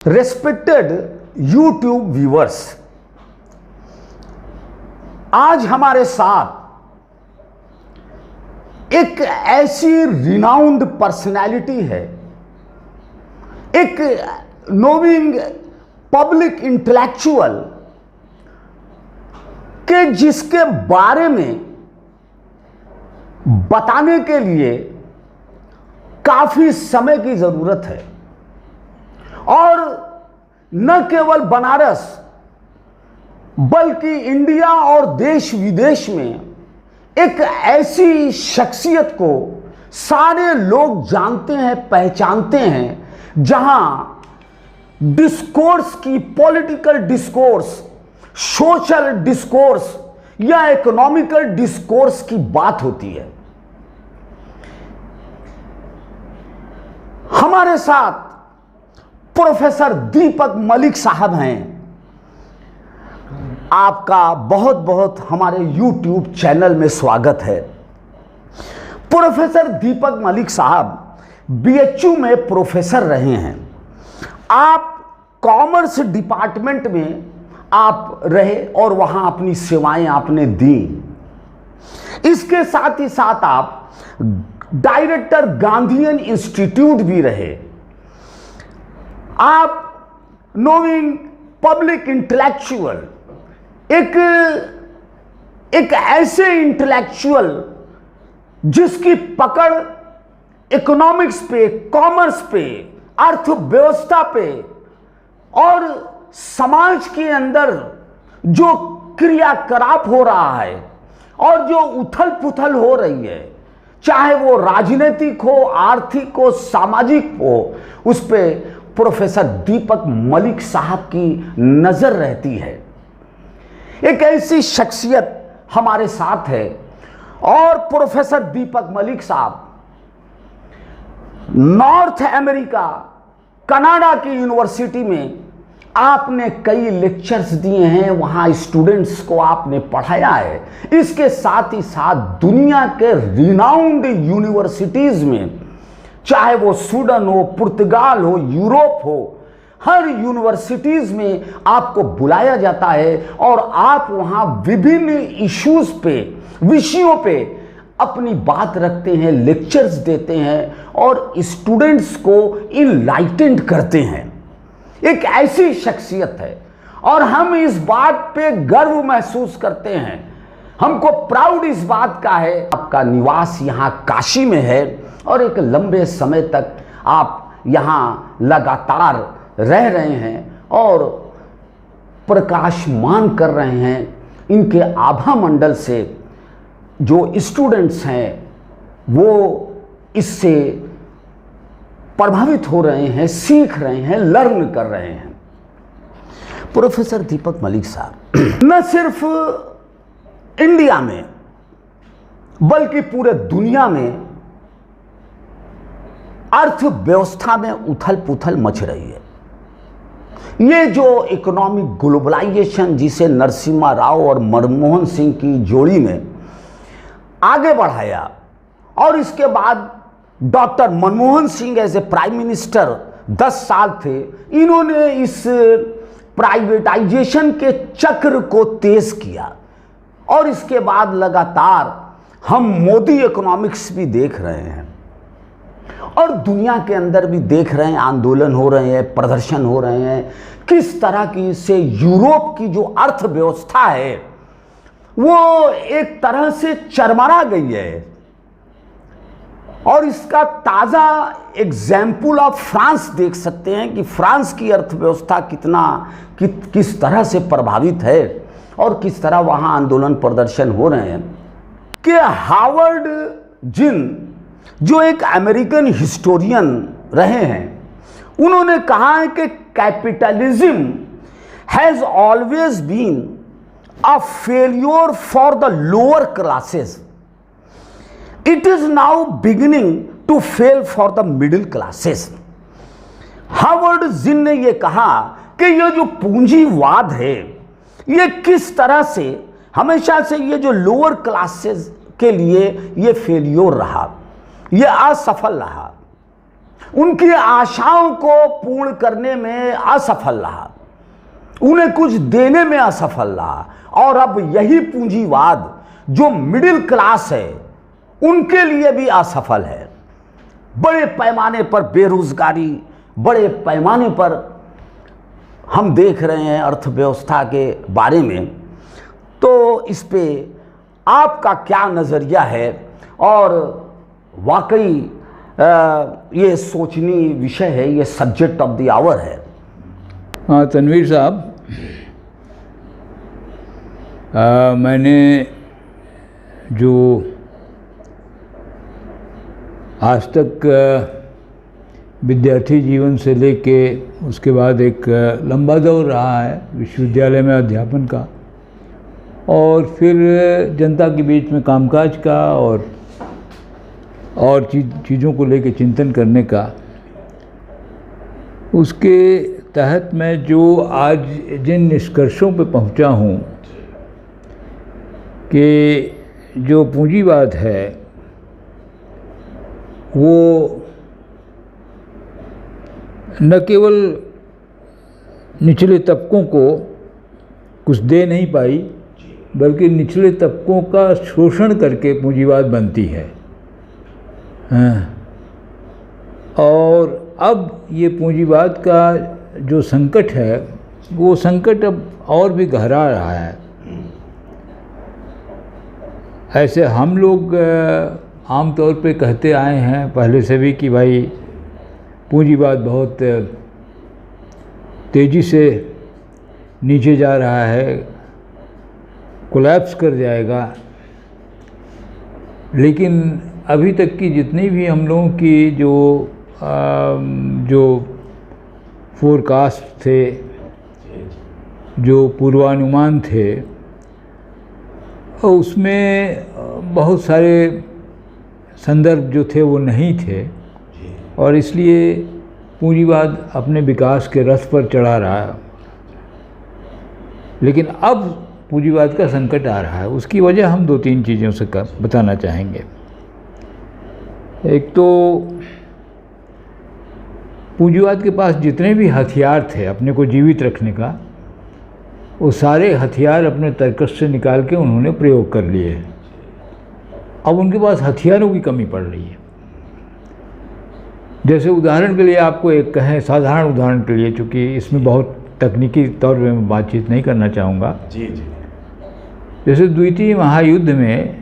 Respected YouTube viewers, आज हमारे साथ एक ऐसी रिनाउंड पर्सनैलिटी है, एक नोविंग पब्लिक इंटेलेक्चुअल के जिसके बारे में बताने के लिए काफी समय की जरूरत है। और न केवल बनारस बल्कि इंडिया और देश विदेश में एक ऐसी शख्सियत को सारे लोग जानते हैं, पहचानते हैं, जहां डिस्कोर्स की, पॉलिटिकल डिस्कोर्स, सोशल डिस्कोर्स या इकोनॉमिकल डिस्कोर्स की बात होती है। हमारे साथ प्रोफेसर दीपक मलिक साहब हैं। आपका बहुत बहुत हमारे YouTube चैनल में स्वागत है। प्रोफेसर दीपक मलिक साहब BHU में प्रोफेसर रहे हैं। आप कॉमर्स डिपार्टमेंट में आप रहे और वहां अपनी सेवाएं आपने दी। इसके साथ ही साथ आप डायरेक्टर गांधीयन इंस्टीट्यूट भी रहे। आप नोविंग पब्लिक इंटेलेक्चुअल, एक ऐसे इंटेलेक्चुअल जिसकी पकड़ इकोनॉमिक्स पे, कॉमर्स पे, अर्थव्यवस्था पे और समाज के अंदर जो क्रियाकलाप हो रहा है और जो उथल पुथल हो रही है, चाहे वो राजनीतिक हो, आर्थिक हो, सामाजिक हो, उस पे प्रोफेसर दीपक मलिक साहब की नजर रहती है। एक ऐसी शख्सियत हमारे साथ है। और प्रोफेसर दीपक मलिक साहब नॉर्थ अमेरिका, कनाडा की यूनिवर्सिटी में आपने कई लेक्चर्स दिए हैं, वहां स्टूडेंट्स को आपने पढ़ाया है। इसके साथ ही साथ दुनिया के रिनाउंड यूनिवर्सिटीज में, चाहे वो स्वीडन हो, पुर्तगाल हो, यूरोप हो, हर यूनिवर्सिटीज में आपको बुलाया जाता है और आप वहां विभिन्न इश्यूज पे, विषयों पे अपनी बात रखते हैं, लेक्चर्स देते हैं और स्टूडेंट्स को इनलाइटेंड करते हैं। एक ऐसी शख्सियत है और हम इस बात पे गर्व महसूस करते हैं। हमको प्राउड इस बात का है, आपका निवास यहाँ काशी में है और एक लंबे समय तक आप यहाँ लगातार रह रहे हैं और प्रकाशमान कर रहे हैं। इनके आभा मंडल से जो स्टूडेंट्स हैं वो इससे प्रभावित हो रहे हैं, सीख रहे हैं, लर्न कर रहे हैं। प्रोफेसर दीपक मलिक साहब न सिर्फ इंडिया में बल्कि पूरे दुनिया में अर्थव्यवस्था में उथल पुथल मच रही है। ये जो इकोनॉमिक ग्लोबलाइजेशन जिसे नरसिम्हा राव और मनमोहन सिंह की जोड़ी में आगे बढ़ाया और इसके बाद doctor Manmohan Singh as a prime minister 10 साल थे, इन्होंने इस प्राइवेटाइजेशन के चक्र को तेज किया और इसके बाद लगातार हम मोदी इकोनॉमिक्स भी देख रहे हैं और दुनिया के अंदर भी देख रहे हैं, आंदोलन हो रहे हैं, प्रदर्शन हो रहे हैं। किस तरह की से यूरोप की जो अर्थव्यवस्था है वो एक तरह से चरमरा गई है। और इसका ताजा एग्जाम्पल आप फ्रांस देख सकते हैं कि फ्रांस की अर्थव्यवस्था किस तरह से प्रभावित है और किस तरह वहां आंदोलन प्रदर्शन हो रहे हैं। कि हार्वर्ड जिन, जो एक अमेरिकन हिस्टोरियन रहे हैं, उन्होंने कहा है कि capitalism has always been a failure for the lower classes, it is now beginning to fail for the middle classes. Harvard जिन ने यह कहा कि यह जो पूंजीवाद है ये किस तरह से हमेशा से ये जो लोअर क्लासेस के लिए ये फेल्योर रहा, ये असफल रहा। उनकी आशाओं को पूर्ण करने में असफल रहा, उन्हें कुछ देने में असफल रहा। और अब यही पूंजीवाद जो मिडिल क्लास है उनके लिए भी असफल है। बड़े पैमाने पर बेरोजगारी, बड़े पैमाने पर हम देख रहे हैं अर्थव्यवस्था के बारे में। तो इस पे आपका क्या नज़रिया है? और वाकई ये सोचनीय विषय है, ये सब्जेक्ट ऑफ द आवर है। हाँ तनवीर साहब, मैंने जो आज तक विद्यार्थी जीवन से लेके उसके बाद एक लंबा दौर रहा है विश्वविद्यालय में अध्यापन का, और फिर जनता के बीच में कामकाज का और चीज़ों को लेके चिंतन करने का, उसके तहत मैं जो आज जिन निष्कर्षों पे पहुंचा हूं कि जो पूंजीवाद है वो न केवल निचले तबकों को कुछ दे नहीं पाई, बल्कि निचले तबकों का शोषण करके पूंजीवाद बनती है। हाँ। और अब ये पूंजीवाद का जो संकट है वो संकट अब और भी गहरा रहा है। ऐसे हम लोग आम तौर पे कहते आए हैं पहले से भी कि भाई पूंजीवाद बहुत तेज़ी से नीचे जा रहा है, कोलैप्स कर जाएगा। लेकिन अभी तक की जितनी भी हम लोगों की जो फोरकास्ट थे, जो पूर्वानुमान थे, उसमें बहुत सारे संदर्भ जो थे वो नहीं थे, और इसलिए पूंजीवाद अपने विकास के रथ पर चढ़ा रहा है। लेकिन अब पूंजीवाद का संकट आ रहा है। उसकी वजह हम 2-3 चीज़ों से बताना चाहेंगे। एक तो पूंजीवाद के पास जितने भी हथियार थे अपने को जीवित रखने का, वो सारे हथियार अपने तर्कश से निकाल के उन्होंने प्रयोग कर लिए। अब उनके पास हथियारों की कमी पड़ रही है। जैसे उदाहरण के लिए आपको एक कहें, साधारण उदाहरण के लिए, चूँकि इसमें बहुत तकनीकी तौर पे मैं बातचीत नहीं करना चाहूँगा। जी जी। जैसे द्वितीय महायुद्ध में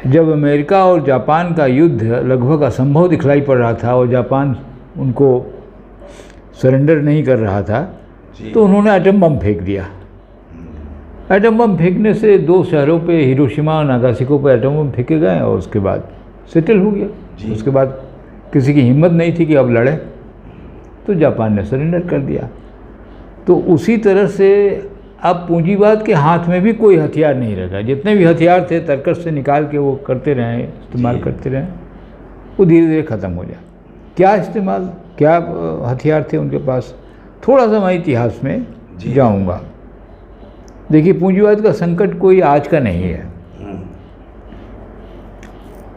जब अमेरिका और जापान का युद्ध लगभग असंभव दिखलाई पड़ रहा था और जापान उनको सरेंडर नहीं कर रहा था, तो उन्होंने एटम बम फेंक दिया। एटम बम फेंकने से 2 शहरों पे, हिरोशिमा और नागासाकी पे एटम बम फेंके गए और उसके बाद सेटल हो गया। उसके बाद किसी की हिम्मत नहीं थी कि अब लड़े, तो जापान ने सरेंडर कर दिया। तो उसी तरह से अब पूंजीवाद के हाथ में भी कोई हथियार नहीं रहा। जितने भी हथियार थे तर्कश से निकाल के वो करते रहे, इस्तेमाल करते रहे, वो धीरे धीरे ख़त्म हो जाए। क्या हथियार थे उनके पास, थोड़ा सा मैं इतिहास में जाऊंगा। देखिए, पूंजीवाद का संकट कोई आज का नहीं है।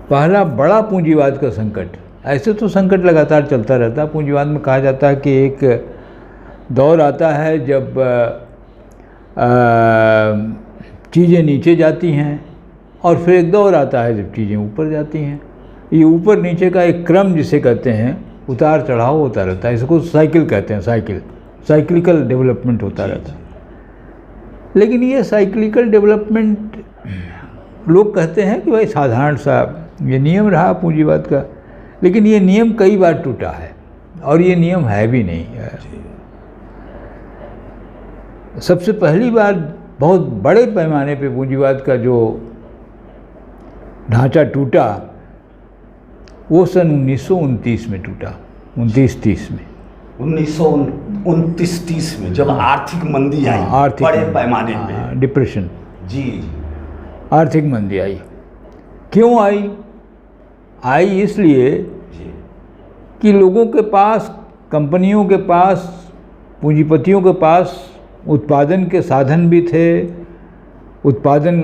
पहला बड़ा पूंजीवाद का संकट, ऐसे तो संकट लगातार चलता रहता है। पूंजीवाद में कहा जाता है कि एक दौर आता है जब चीज़ें नीचे जाती हैं, और फिर एक दौर आता है जब चीज़ें ऊपर जाती हैं। ये ऊपर नीचे का एक क्रम जिसे कहते हैं, उतार चढ़ाव होता रहता है। इसको साइकिल कहते हैं, साइक्लिकल डेवलपमेंट होता रहता है। लेकिन ये साइक्लिकल डेवलपमेंट, लोग कहते हैं कि भाई साधारण सा ये नियम रहा पूंजीवाद का, लेकिन ये नियम कई बार टूटा है, और ये नियम है भी नहीं है। सबसे पहली बार बहुत बड़े पैमाने पे पूंजीवाद का जो ढांचा टूटा वो सन 1929 में टूटा, 1930 में। 1929-30 में जब आर्थिक मंदी आई, बड़े पैमाने पे, डिप्रेशन, जी, आर्थिक मंदी आई। क्यों आई इसलिए कि लोगों के पास, कंपनियों के पास, पूंजीपतियों के पास उत्पादन के साधन भी थे, उत्पादन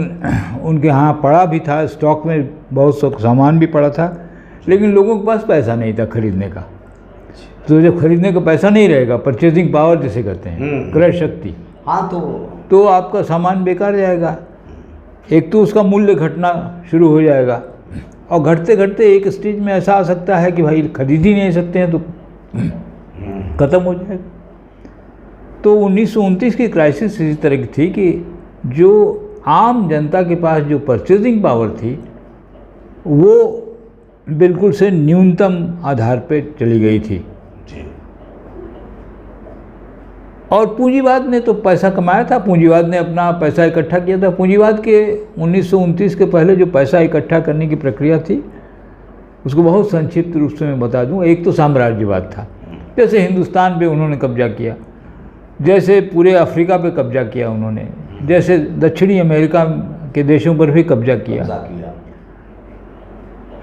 उनके यहाँ पड़ा भी था, स्टॉक में बहुत सा सामान भी पड़ा था, लेकिन लोगों के पास पैसा नहीं था खरीदने का। तो जब खरीदने का पैसा नहीं रहेगा, परचेजिंग पावर जिसे कहते हैं, क्रय शक्ति, हाँ, तो आपका सामान बेकार जाएगा। एक तो उसका मूल्य घटना शुरू हो जाएगा, और घटते घटते एक स्टेज में ऐसा आ सकता है कि भाई खरीद ही नहीं सकते हैं, तो ख़त्म हो जाएगा। तो 1929 की क्राइसिस इसी तरह की थी कि जो आम जनता के पास जो परचेजिंग पावर थी वो बिल्कुल से न्यूनतम आधार पे चली गई थी। और पूंजीवाद ने तो पैसा कमाया था, पूंजीवाद ने अपना पैसा इकट्ठा किया था। पूंजीवाद के 1929 के पहले जो पैसा इकट्ठा करने की प्रक्रिया थी उसको बहुत संक्षिप्त रूप से मैं बता दूं। एक तो साम्राज्यवाद था, जैसे हिंदुस्तान पे उन्होंने कब्जा किया, जैसे पूरे अफ्रीका पे कब्जा किया उन्होंने, जैसे दक्षिणी अमेरिका के देशों पर भी कब्जा किया,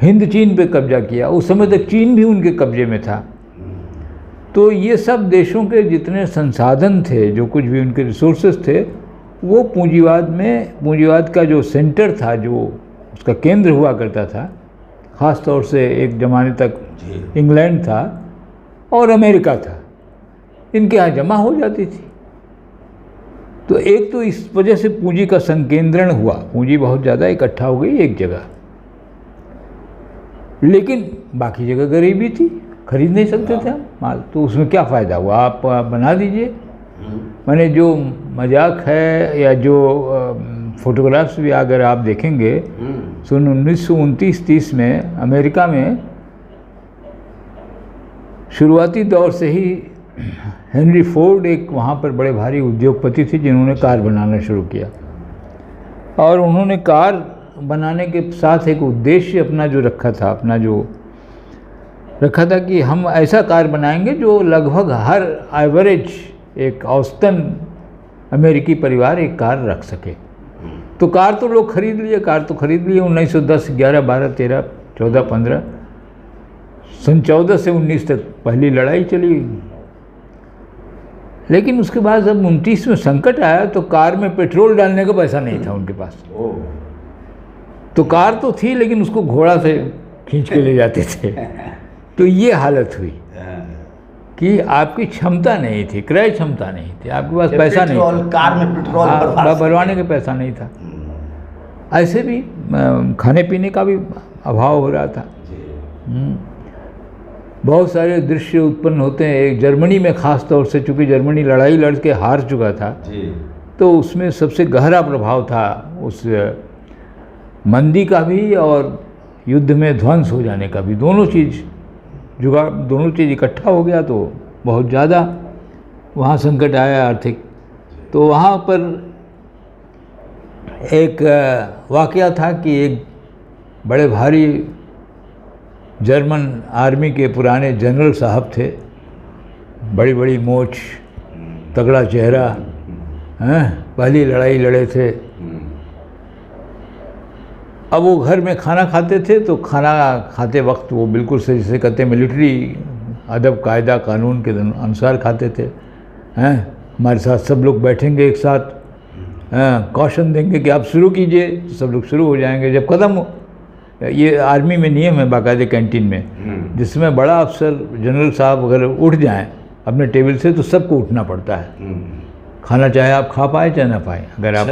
हिंद चीन पे कब्जा किया। उस समय तक चीन भी उनके कब्जे में था। तो ये सब देशों के जितने संसाधन थे, जो कुछ भी उनके रिसोर्सेज थे, वो पूंजीवाद का जो सेंटर था, जो उसका केंद्र हुआ करता था, ख़ास तौर से एक ज़माने तक इंग्लैंड था और अमेरिका था, इनके यहाँ जमा हो जाती थी। तो एक तो इस वजह से पूंजी का संकेंद्रण हुआ, पूंजी बहुत ज़्यादा इकट्ठा हो गई एक जगह। लेकिन बाकी जगह गरीबी थी, खरीद नहीं सकते थे हम माल, तो उसमें क्या फ़ायदा हुआ? आप बना दीजिए। मैंने जो मजाक है या जो फोटोग्राफ्स भी अगर आप देखेंगे, सन 1929-30 में अमेरिका में शुरुआती दौर से ही हेनरी फोर्ड एक वहाँ पर बड़े भारी उद्योगपति थे जिन्होंने कार बनाना शुरू किया। और उन्होंने कार बनाने के साथ एक उद्देश्य अपना जो रखा था कि हम ऐसा कार बनाएंगे जो लगभग हर एवरेज एक औसतन अमेरिकी परिवार एक कार रख सके। तो कार तो लोग खरीद लिए 1910, 11, 12, 13, 14, 15, सन 14 से 19 तक पहली लड़ाई चली। लेकिन उसके बाद जब 29 में संकट आया तो कार में पेट्रोल डालने का पैसा नहीं था उनके पास। तो कार तो थी लेकिन उसको घोड़ा से खींच के ले जाते थे। तो ये हालत हुई कि आपकी क्षमता नहीं थी, क्रय क्षमता नहीं थी, आपके पास पैसा नहीं था, कार में पेट्रोल भरवाने का पैसा नहीं था। ऐसे भी खाने पीने का भी अभाव हो रहा था। बहुत सारे दृश्य उत्पन्न होते हैं। एक जर्मनी में ख़ास तौर से, चूँकि जर्मनी लड़ाई लड़ के हार चुका था, तो उसमें सबसे गहरा प्रभाव था उस मंदी का भी और युद्ध में ध्वंस हो जाने का भी। दोनों चीज़ इकट्ठा हो गया तो बहुत ज़्यादा वहाँ संकट आया आर्थिक। तो वहाँ पर एक वाक़या था कि एक बड़े भारी जर्मन आर्मी के पुराने जनरल साहब थे, बड़ी बड़ी मोछ, तगड़ा चेहरा, पहली लड़ाई लड़े थे। अब वो घर में खाना खाते थे तो खाना खाते वक्त वो बिल्कुल से जिसे कहते हैं मिलिट्री अदब कायदा कानून के अनुसार खाते थे। हमारे साथ सब लोग बैठेंगे एक साथ, कॉशन देंगे कि आप शुरू कीजिए, तो सब लोग शुरू हो जाएंगे। जब ख़त्म हो, ये आर्मी में नियम है बाकायदे कैंटीन में, जिसमें बड़ा अफसर जनरल साहब अगर उठ जाएं अपने टेबल से तो सबको उठना पड़ता है। खाना चाहे आप खा पाए चाहे ना पाए, अगर आप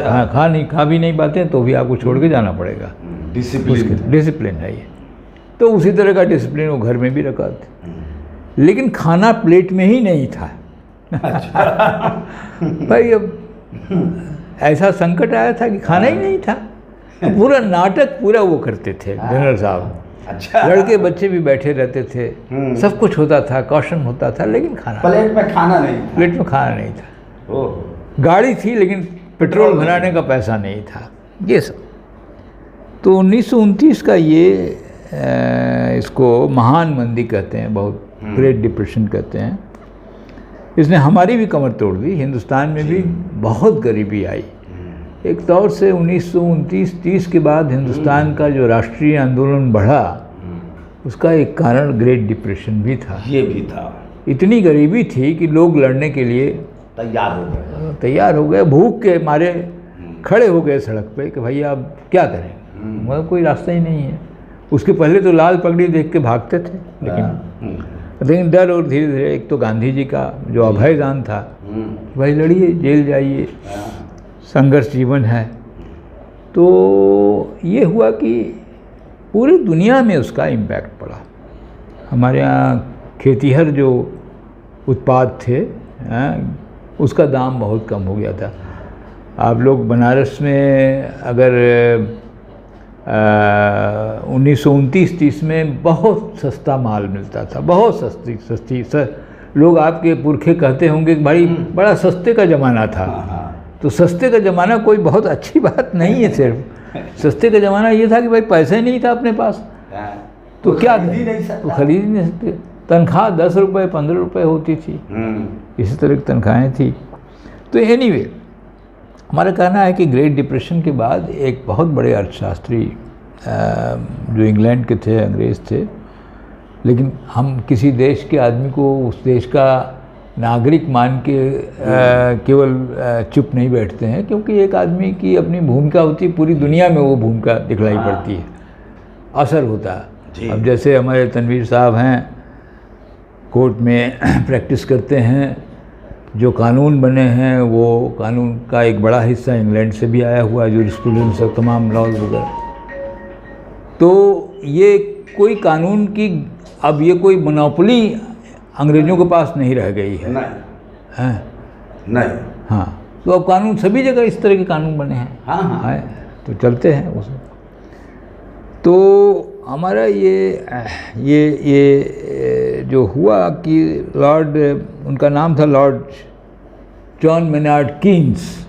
खा भी नहीं पाते तो भी आपको छोड़ के जाना पड़ेगा। डिसिप्लिन है ये। तो उसी तरह का डिसिप्लिन वो घर में भी रखा था, लेकिन खाना प्लेट में ही नहीं था। भाई अब ऐसा संकट आया था कि खाना ही नहीं था। पूरा नाटक पूरा वो करते थे जनरल साहब। अच्छा। लड़के बच्चे भी बैठे रहते थे, सब कुछ होता था, कॉशन होता था, लेकिन प्लेट में खाना नहीं था। गाड़ी थी लेकिन पेट्रोल भराने का पैसा नहीं था। ये सब तो 1929 का ये इसको महान मंदी कहते हैं, बहुत ग्रेट डिप्रेशन कहते हैं। इसने हमारी भी कमर तोड़ दी। हिंदुस्तान में भी बहुत गरीबी आई। एक तौर से 1929-30 के बाद हिंदुस्तान का जो राष्ट्रीय आंदोलन बढ़ा, उसका एक कारण ग्रेट डिप्रेशन भी था। ये भी था। इतनी गरीबी थी कि लोग लड़ने के लिए तैयार हो गए। भूख के मारे खड़े हो गए सड़क पे कि भैया अब क्या करें, मतलब कोई रास्ता ही नहीं है। उसके पहले तो लाल पगड़ी देख के भागते थे, लेकिन डर और धीरे धीरे, एक तो गांधी जी का जो अभयदान था, भाई लड़िए, जेल जाइए, संघर्ष जीवन है, तो ये हुआ कि पूरी दुनिया में उसका इम्पैक्ट पड़ा। हमारे यहाँ खेतीहर जो उत्पाद थे, उसका दाम बहुत कम हो गया था। आप लोग बनारस में अगर 1929-30 में बहुत सस्ता माल मिलता था, बहुत सस्ती लोग आपके पुरखे कहते होंगे कि भाई बड़ा सस्ते का ज़माना था। तो सस्ते का ज़माना कोई बहुत अच्छी बात नहीं है। सिर्फ सस्ते का ज़माना ये था कि भाई पैसे नहीं था अपने पास, तो क्या तो खरीद नहीं सकते। तनख्वाह 10 रुपये 15 रुपये होती थी, इसी तरह की तनख्वाहें थी। तो एनीवे, हमारा कहना है कि ग्रेट डिप्रेशन के बाद एक बहुत बड़े अर्थशास्त्री जो इंग्लैंड के थे, अंग्रेज़ थे, लेकिन हम किसी देश के आदमी को उस देश का नागरिक मान के केवल चुप नहीं बैठते हैं, क्योंकि एक आदमी की अपनी भूमिका होती है, पूरी दुनिया में वो भूमिका दिखलाई पड़ती है, असर होता है। अब जैसे हमारे तनवीर साहब हैं, कोर्ट में प्रैक्टिस करते हैं, जो कानून बने हैं वो कानून का एक बड़ा हिस्सा इंग्लैंड से भी आया हुआ है, जो स्टूडेंट्स और तमाम लॉज वगैरह। तो ये कोई कानून की अब ये कोई मोनोपोली अंग्रेज़ों के पास नहीं रह गई है। नहीं। हाँ, तो अब कानून सभी जगह इस तरह के कानून बने हैं। हाँ, तो चलते हैं उसमें। तो हमारा ये जो हुआ कि लॉर्ड, उनका नाम था लॉर्ड जॉन मेनार्ड कीन्स।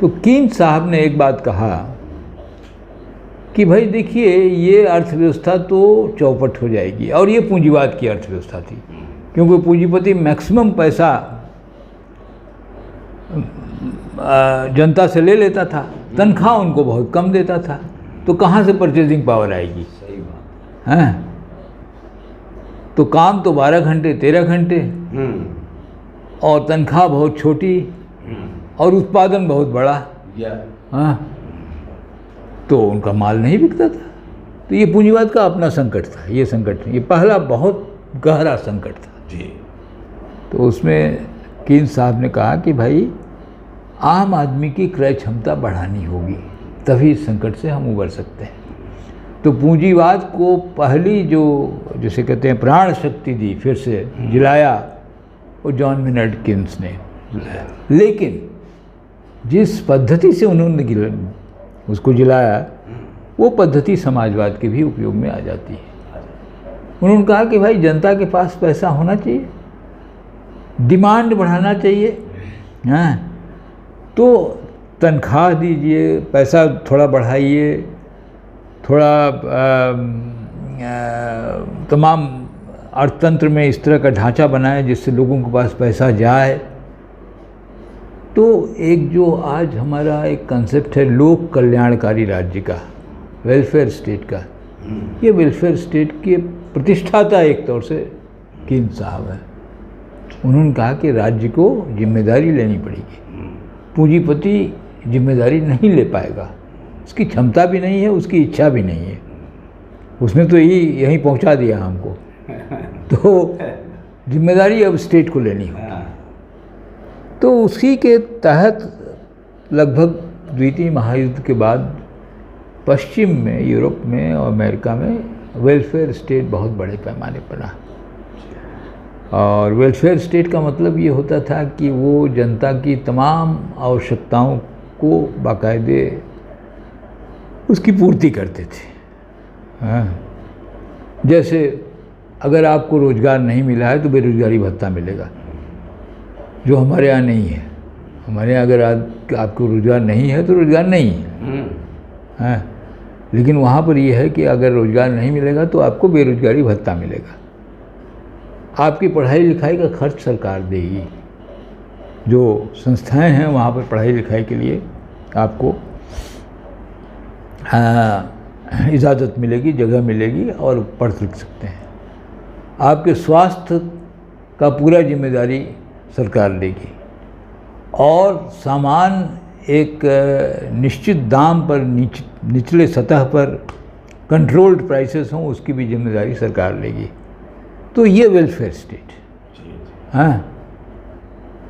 तो कीन्स साहब ने एक बात कहा कि भाई देखिए, ये अर्थव्यवस्था तो चौपट हो जाएगी, और ये पूंजीवाद की अर्थव्यवस्था थी, क्योंकि पूंजीपति मैक्सिमम पैसा जनता से ले लेता था, तनख्वाह उनको बहुत कम देता था, तो कहाँ से परचेजिंग पावर आएगी? सही बात है। तो काम तो 12 घंटे 13 घंटे, और तनख्वाह बहुत छोटी, और उत्पादन बहुत बड़ा। हाँ, तो उनका माल नहीं बिकता था। तो ये पूंजीवाद का अपना संकट था। ये संकट, ये पहला बहुत गहरा संकट था जी। तो उसमें कीन्स साहब ने कहा कि भाई आम आदमी की क्रय क्षमता बढ़ानी होगी, तभी इस संकट से हम उबर सकते हैं। तो पूंजीवाद को पहली जो जिसे कहते हैं प्राण शक्ति दी, फिर से जिलाया, वो जॉन मेनार्ड कीन्स ने। लेकिन जिस पद्धति से उन्होंने उसको जिलाया, वो पद्धति समाजवाद के भी उपयोग में आ जाती है। उन्होंने कहा कि भाई जनता के पास पैसा होना चाहिए, डिमांड बढ़ाना चाहिए। हाँ, तो तनख्वाह दीजिए, पैसा थोड़ा बढ़ाइए, थोड़ा तमाम अर्थतंत्र में इस तरह का ढांचा बनाए जिससे लोगों के पास पैसा जाए। तो एक जो आज हमारा एक कंसेप्ट है लोक कल्याणकारी राज्य का, वेलफेयर स्टेट का, ये वेलफेयर स्टेट के प्रतिष्ठाता एक तौर से कीन्स साहब हैं। उन्होंने कहा कि राज्य को जिम्मेदारी लेनी पड़ेगी, पूंजीपति जिम्मेदारी नहीं ले पाएगा, उसकी क्षमता भी नहीं है, उसकी इच्छा भी नहीं है, उसने तो यहीं पहुंचा दिया हमको, तो जिम्मेदारी अब स्टेट को लेनी होगी। तो उसी के तहत लगभग द्वितीय महायुद्ध के बाद पश्चिम में, यूरोप में और अमेरिका में वेलफेयर स्टेट बहुत बड़े पैमाने पर रहा। और वेलफेयर स्टेट का मतलब ये होता था कि वो जनता की तमाम आवश्यकताओं को बाकायदे उसकी पूर्ति करते थे। हाँ, जैसे अगर आपको रोज़गार नहीं मिला है तो बेरोज़गारी भत्ता मिलेगा, जो हमारे यहाँ नहीं है। हमारे यहाँ अगर आपको रोज़गार नहीं है तो रोज़गार नहीं है। हाँ, लेकिन वहाँ पर यह है कि अगर रोज़गार नहीं मिलेगा तो आपको बेरोज़गारी भत्ता मिलेगा। आपकी पढ़ाई लिखाई का खर्च सरकार देगी, जो संस्थाएं हैं वहाँ पर पढ़ाई लिखाई के लिए आपको इजाज़त मिलेगी, जगह मिलेगी और पढ़ लिख सकते हैं। आपके स्वास्थ्य का पूरा जिम्मेदारी सरकार लेगी, और सामान एक निश्चित दाम पर निचले सतह पर कंट्रोल्ड प्राइसेस हों, उसकी भी जिम्मेदारी सरकार लेगी। तो ये वेलफेयर स्टेट। हाँ,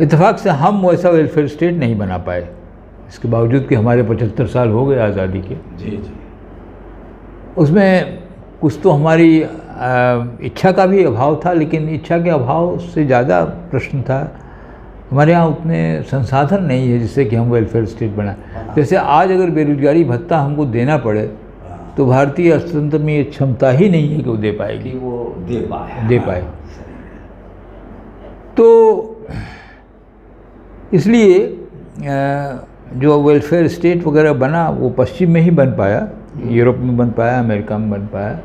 इत्तेफाक से हम वैसा वेलफेयर स्टेट नहीं बना पाए, इसके बावजूद कि हमारे 75 साल हो गए आज़ादी के। जी जी। उसमें कुछ तो हमारी इच्छा का भी अभाव था, लेकिन इच्छा के अभाव से ज़्यादा प्रश्न था हमारे यहाँ उतने संसाधन नहीं है जिससे कि हम वेलफेयर स्टेट बनाएं। जैसे आज अगर बेरोजगारी भत्ता हमको देना पड़े तो भारतीय अर्थतंत्र में ये क्षमता ही नहीं है कि वो दे पाएगी, कि वो दे पाए। तो इसलिए जो वेलफेयर स्टेट वगैरह बना वो पश्चिम में ही बन पाया, यूरोप में बन पाया, अमेरिका में बन पाया।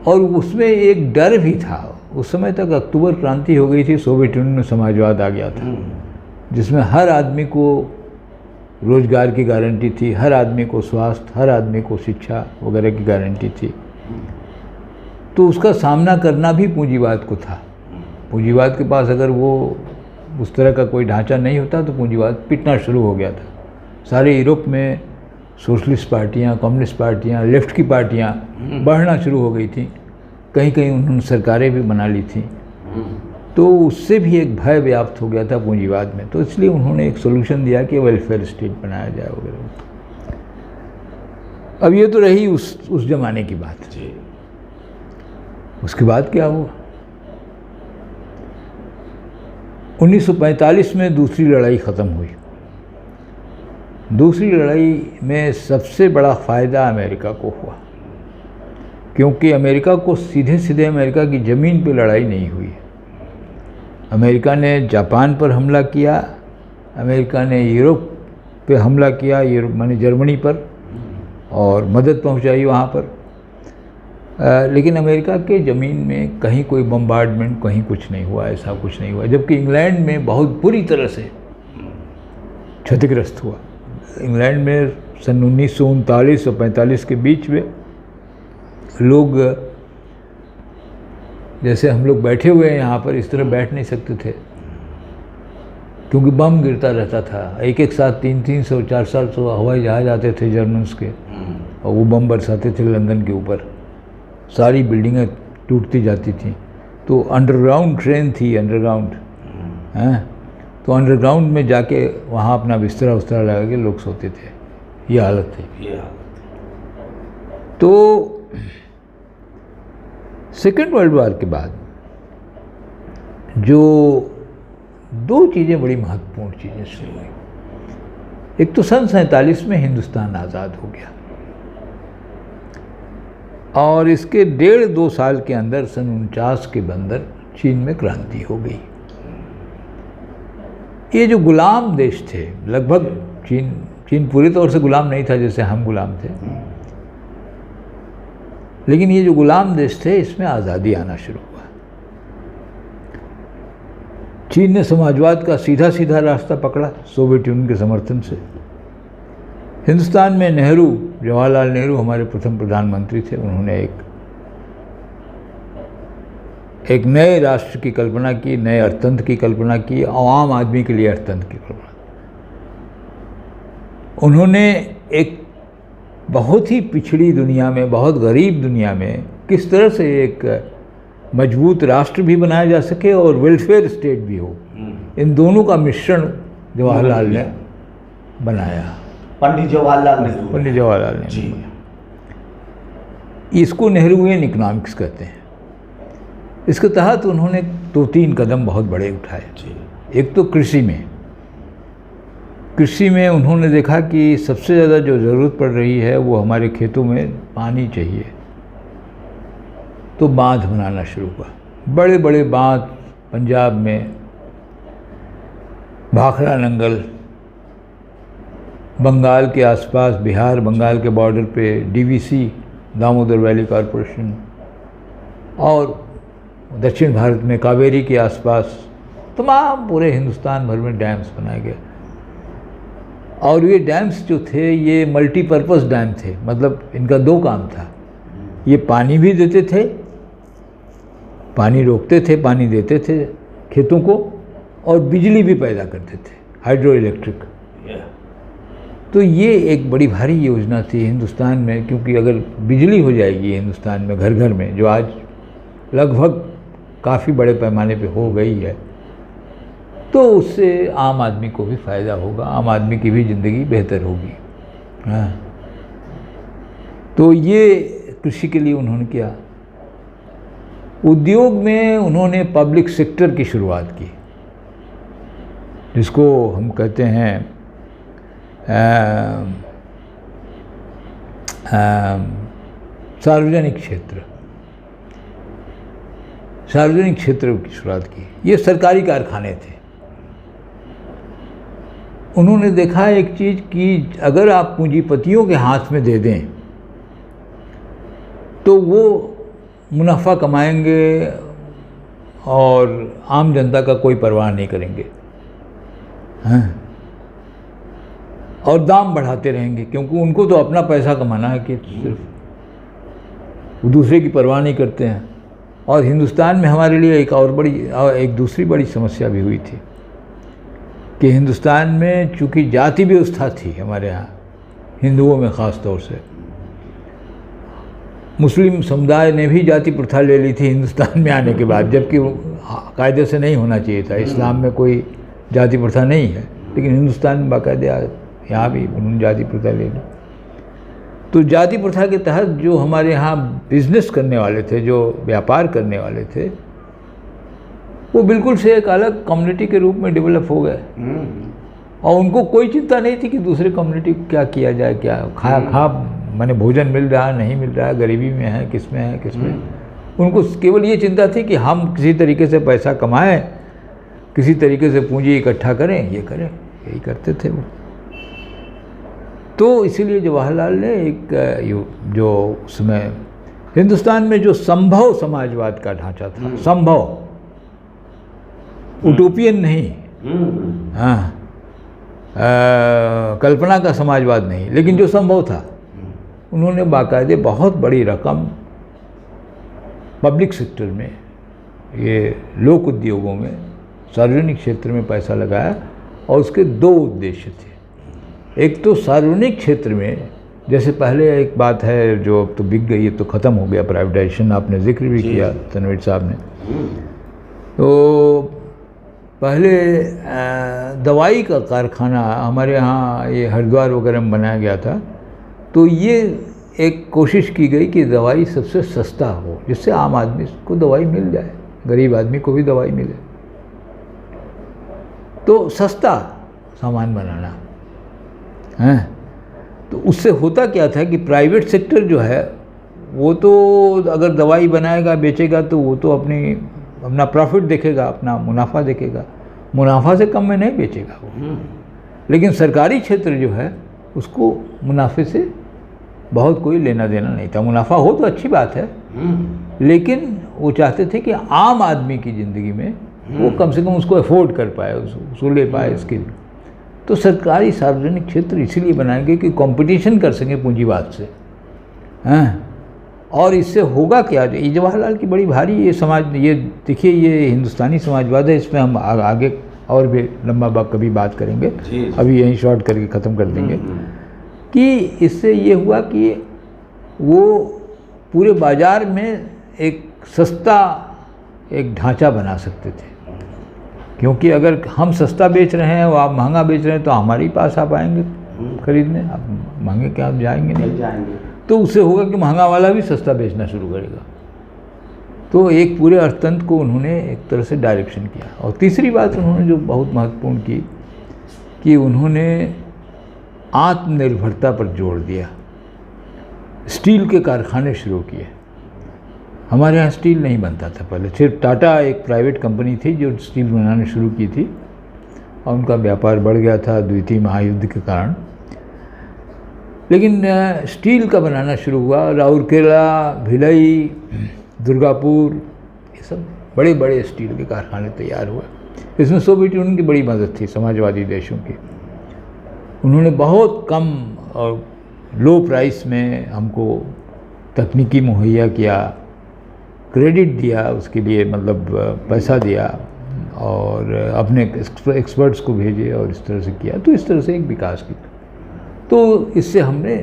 और उसमें एक डर भी था। उस समय तक अक्टूबर क्रांति हो गई थी, सोवियत यूनियन में समाजवाद आ गया था, जिसमें हर आदमी को रोजगार की गारंटी थी, हर आदमी को स्वास्थ्य, हर आदमी को शिक्षा वगैरह की गारंटी थी। तो उसका सामना करना भी पूंजीवाद को था। पूंजीवाद के पास अगर वो उस तरह का कोई ढांचा नहीं होता तो पूंजीवाद पिटना शुरू हो गया था। सारे यूरोप में सोशलिस्ट पार्टियां, कम्युनिस्ट पार्टियां, लेफ्ट की पार्टियां बढ़ना शुरू हो गई थी। कहीं कहीं उन्होंने सरकारें भी बना ली थी। तो उससे भी एक भय व्याप्त हो गया था पूंजीवाद में। तो इसलिए उन्होंने एक सोल्यूशन दिया कि वेलफेयर स्टेट बनाया जाए वगैरह। अब ये तो रही उस जमाने की बात। उसके बाद क्या हुआ? 1945 में दूसरी लड़ाई ख़त्म हुई। दूसरी लड़ाई में सबसे बड़ा फ़ायदा अमेरिका को हुआ, क्योंकि अमेरिका को सीधे सीधे अमेरिका की ज़मीन पे लड़ाई नहीं हुई। अमेरिका ने जापान पर हमला किया, अमेरिका ने यूरोप पे हमला किया, यूरोप माने जर्मनी पर, और मदद पहुंचाई वहाँ पर। लेकिन अमेरिका के ज़मीन में कहीं कोई बम्बार्डमेंट, कहीं कुछ नहीं हुआ, ऐसा कुछ नहीं हुआ। जबकि इंग्लैंड में बहुत बुरी तरह से क्षतिग्रस्त हुआ। इंग्लैंड में सन 1939 और 45 के बीच में लोग, जैसे हम लोग बैठे हुए हैं यहाँ पर, इस तरह बैठ नहीं सकते थे, क्योंकि बम गिरता रहता था। एक एक साथ 300 400 हवाई जहाज आते थे जर्मन्स के, और वो बम बरसाते थे लंदन के ऊपर। सारी बिल्डिंगें टूटती जाती थी। तो अंडरग्राउंड ट्रेन थी, अंडरग्राउंड, हैं, तो अंडरग्राउंड में जाके वहाँ अपना बिस्तरा उस्तरा लगा के लोग सोते थे। ये हालत थी। तो सेकेंड वर्ल्ड वॉर के बाद जो दो चीज़ें बड़ी महत्वपूर्ण चीज़ें शुरू हुई। एक तो सन 47 में हिंदुस्तान आज़ाद हो गया, और इसके 1.5-2 साल के अंदर सन 49 के अंदर चीन में क्रांति हो गई। ये जो गुलाम देश थे, लगभग चीन पूरे तौर से गुलाम नहीं था जैसे हम गुलाम थे, लेकिन ये जो गुलाम देश थे इसमें आज़ादी आना शुरू हुआ। चीन ने समाजवाद का सीधा सीधा रास्ता पकड़ा सोवियत यूनियन के समर्थन से। हिंदुस्तान में नेहरू, जवाहरलाल नेहरू हमारे प्रथम प्रधानमंत्री थे। उन्होंने एक नए राष्ट्र की कल्पना की, नए अर्थतंत्र की कल्पना की, आम आदमी के लिए अर्थतंत्र की कल्पना। उन्होंने एक बहुत ही पिछड़ी दुनिया में, बहुत गरीब दुनिया में किस तरह से एक मजबूत राष्ट्र भी बनाया जा सके और वेलफेयर स्टेट भी हो, इन दोनों का मिश्रण जवाहरलाल ने बनाया। पंडित जवाहरलाल नेहरू जी। इसको नेहरूवियन इकोनॉमिक्स कहते हैं। इसके तहत उन्होंने 2-3 कदम बहुत बड़े उठाए। एक तो कृषि में उन्होंने देखा कि सबसे ज़्यादा जो ज़रूरत पड़ रही है वो हमारे खेतों में पानी चाहिए, तो बांध बनाना शुरू हुआ। बड़े बड़े बांध पंजाब में, भाखड़ा नंगल, बंगाल के आसपास, बिहार बंगाल के बॉर्डर पे डीवीसी, दामोदर वैली कॉरपोरेशन, और दक्षिण भारत में कावेरी के आसपास तमाम पूरे हिंदुस्तान भर में डैम्स बनाए गए। और ये डैम्स जो थे ये मल्टीपर्पज़ डैम थे, मतलब इनका 2 काम था। ये पानी भी देते थे, पानी रोकते थे, पानी देते थे खेतों को, और बिजली भी पैदा करते थे, हाइड्रो इलेक्ट्रिक। तो ये एक बड़ी भारी योजना थी हिंदुस्तान में, क्योंकि अगर बिजली हो जाएगी हिंदुस्तान में घर घर में, जो आज लगभग काफ़ी बड़े पैमाने पे हो गई है, तो उससे आम आदमी को भी फ़ायदा होगा, आम आदमी की भी ज़िंदगी बेहतर होगी। हाँ, तो ये कृषि के लिए उन्होंने किया। उद्योग में उन्होंने पब्लिक सेक्टर की शुरुआत की, जिसको हम कहते हैं सार्वजनिक क्षेत्र। सार्वजनिक क्षेत्र की शुरुआत की। ये सरकारी कारखाने थे। उन्होंने देखा एक चीज़ कि अगर आप पूंजीपतियों के हाथ में दे दें तो वो मुनाफा कमाएंगे और आम जनता का कोई परवाह नहीं करेंगे, हैं, और दाम बढ़ाते रहेंगे, क्योंकि उनको तो अपना पैसा कमाना है कि सिर्फ, वो दूसरे की परवाह नहीं करते हैं। और हिंदुस्तान में हमारे लिए एक दूसरी बड़ी समस्या भी हुई थी कि हिंदुस्तान में चूँकि जाति व्यवस्था थी हमारे यहाँ, हिंदुओं में ख़ास तौर से, मुस्लिम समुदाय ने भी जाति प्रथा ले ली थी हिंदुस्तान में आने के बाद, जबकि कायदे से नहीं होना चाहिए था। इस्लाम में कोई जाति प्रथा नहीं है, लेकिन हिंदुस्तान में बाकायदे यहाँ भी उन्होंने जाति प्रथा ले ली। तो जाति प्रथा के तहत जो हमारे यहाँ बिजनेस करने वाले थे, जो व्यापार करने वाले थे, वो बिल्कुल से एक अलग कम्युनिटी के रूप में डेवलप हो गए, और उनको कोई चिंता नहीं थी कि दूसरे कम्युनिटी को क्या किया जाए, क्या माने भोजन मिल रहा है नहीं मिल रहा है, गरीबी में है किसमें। उनको केवल ये चिंता थी कि हम किसी तरीके से पैसा कमाएं, किसी तरीके से पूंजी इकट्ठा करें, ये करें, यही करते थे वो। तो इसीलिए जवाहरलाल ने एक जो उसमें हिंदुस्तान में जो संभव समाजवाद का ढांचा था, संभव, उटोपियन नहीं, हाँ, कल्पना का समाजवाद नहीं, लेकिन जो संभव था, उन्होंने बाकायदे बहुत बड़ी रकम पब्लिक सेक्टर में, ये लोक उद्योगों में, सार्वजनिक क्षेत्र में पैसा लगाया। और उसके दो उद्देश्य थे। एक तो सार्वजनिक क्षेत्र में, जैसे पहले एक बात है जो अब तो बिक गई है, तो ख़त्म हो गया, प्राइवेटाइजेशन, आपने जिक्र भी किया तनवीर साहब ने। तो पहले दवाई का कारखाना हमारे यहाँ ये हरिद्वार वगैरह में बनाया गया था। तो ये एक कोशिश की गई कि दवाई सबसे सस्ता हो, जिससे आम आदमी को दवाई मिल जाए, गरीब आदमी को भी दवाई मिले। तो सस्ता सामान बनाना है। तो उससे होता क्या था कि प्राइवेट सेक्टर जो है वो तो अगर दवाई बनाएगा बेचेगा तो वो तो अपना प्रॉफिट देखेगा, अपना मुनाफा देखेगा, मुनाफा से कम में नहीं बेचेगा वो। लेकिन सरकारी क्षेत्र जो है उसको मुनाफे से बहुत कोई लेना देना नहीं था। मुनाफा हो तो अच्छी बात है, लेकिन वो चाहते थे कि आम आदमी की ज़िंदगी में वो कम से कम उसको अफोर्ड कर पाए, उसको ले पाए इसके लिए। तो सरकारी सार्वजनिक क्षेत्र इसीलिए बनाएंगे कि कंपटीशन कर सकें पूंजीवाद से, हैं। और इससे होगा क्या, ये जवाहरलाल की बड़ी भारी ये समाज, ये देखिए ये हिंदुस्तानी समाजवाद है, इसमें हम आगे और भी लंबा कभी बात करेंगे, अभी यहीं शॉर्ट करके ख़त्म कर देंगे। कि इससे ये हुआ कि वो पूरे बाज़ार में एक सस्ता एक ढांचा बना सकते थे, क्योंकि अगर हम सस्ता बेच रहे हैं और आप महंगा बेच रहे हैं तो हमारे पास आप आएंगे खरीदने, आप महंगे क्या आप जाएंगे नहीं जाएंगे। तो उससे होगा कि महंगा वाला भी सस्ता बेचना शुरू करेगा। तो एक पूरे अर्थतंत्र को उन्होंने एक तरह से डायरेक्शन किया। और तीसरी बात उन्होंने जो बहुत महत्वपूर्ण की कि उन्होंने आत्मनिर्भरता पर जोर दिया। स्टील के कारखाने शुरू किए। हमारे यहाँ स्टील नहीं बनता था पहले, सिर्फ टाटा एक प्राइवेट कंपनी थी जो स्टील बनाने शुरू की थी, और उनका व्यापार बढ़ गया था द्वितीय महायुद्ध के कारण। लेकिन स्टील का बनाना शुरू हुआ। राउरकेला, भिलई, दुर्गापुर, ये सब बड़े बड़े स्टील के कारखाने तैयार हुए। इसमें सोवियत यूनियन की बड़ी मदद थी, समाजवादी देशों की। उन्होंने बहुत कम और लो प्राइस में हमको तकनीकी मुहैया किया, क्रेडिट दिया उसके लिए, मतलब पैसा दिया, और अपने एक्सपर्ट्स को भेजे और इस तरह से किया। तो इस तरह से एक विकास की। तो इससे हमने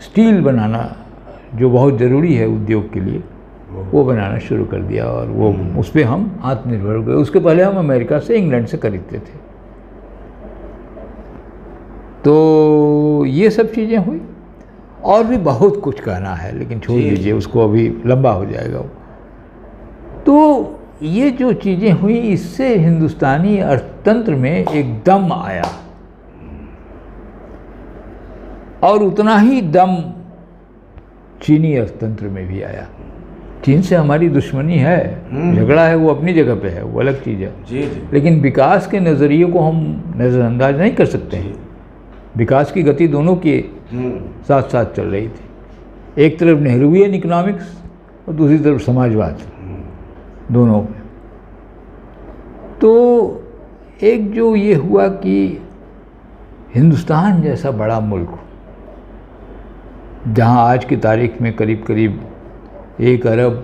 स्टील बनाना जो बहुत ज़रूरी है उद्योग के लिए वो बनाना शुरू कर दिया और वो उस पर हम आत्मनिर्भर हो गए। उसके पहले हम अमेरिका से, इंग्लैंड से खरीदते थे। तो ये सब चीज़ें हुई और भी बहुत कुछ कहना है, लेकिन छोड़ दीजिए, उसको अभी लंबा हो जाएगा वो। तो ये जो चीज़ें हुई, इससे हिंदुस्तानी अर्थतंत्र में एक दम आया और उतना ही दम चीनी अर्थतंत्र में भी आया। चीन से हमारी दुश्मनी है, झगड़ा है, वो अपनी जगह पे है, वो अलग चीज़ है। लेकिन विकास के नज़रिए को हम नज़रअंदाज नहीं कर सकते हैं। विकास की गति दोनों के साथ साथ चल रही थी। एक तरफ नेहरूवियन इकोनॉमिक्स और दूसरी तरफ समाजवाद, दोनों में। तो एक जो ये हुआ कि हिंदुस्तान जैसा बड़ा मुल्क, जहाँ आज की तारीख में करीब करीब 1 अरब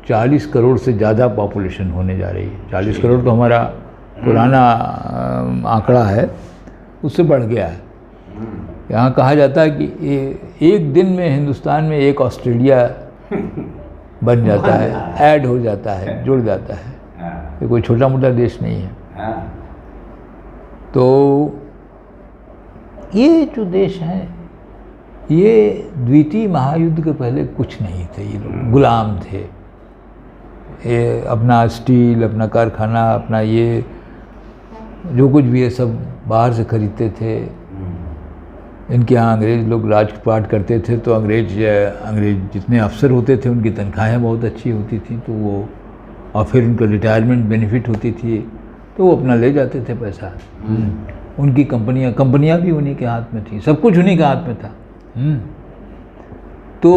40 करोड़ से ज़्यादा पॉपुलेशन होने जा रही है। 40 करोड़ तो हमारा पुराना आंकड़ा है, उससे बढ़ गया है। यहाँ कहा जाता है कि एक दिन में हिंदुस्तान में एक ऑस्ट्रेलिया बन जाता है, ऐड हो जाता है, जुड़ जाता है। ये कोई छोटा मोटा देश नहीं है। तो ये जो देश हैं, ये द्वितीय महायुद्ध के पहले कुछ नहीं थे। ये लोग गुलाम थे। ये अपना स्टील, अपना कारखाना, अपना ये जो कुछ भी है सब बाहर से खरीदते थे। इनके यहाँ अंग्रेज़ लोग राजपाट करते थे, तो अंग्रेज़ जितने अफसर होते थे उनकी तनख्वाहें बहुत अच्छी होती थी, तो वो और फिर उनका रिटायरमेंट बेनिफिट होती थी, तो वो अपना ले जाते थे पैसा। उनकी कंपनियाँ भी उन्हीं के हाथ में थी, सब कुछ उन्हीं के हाथ में था। तो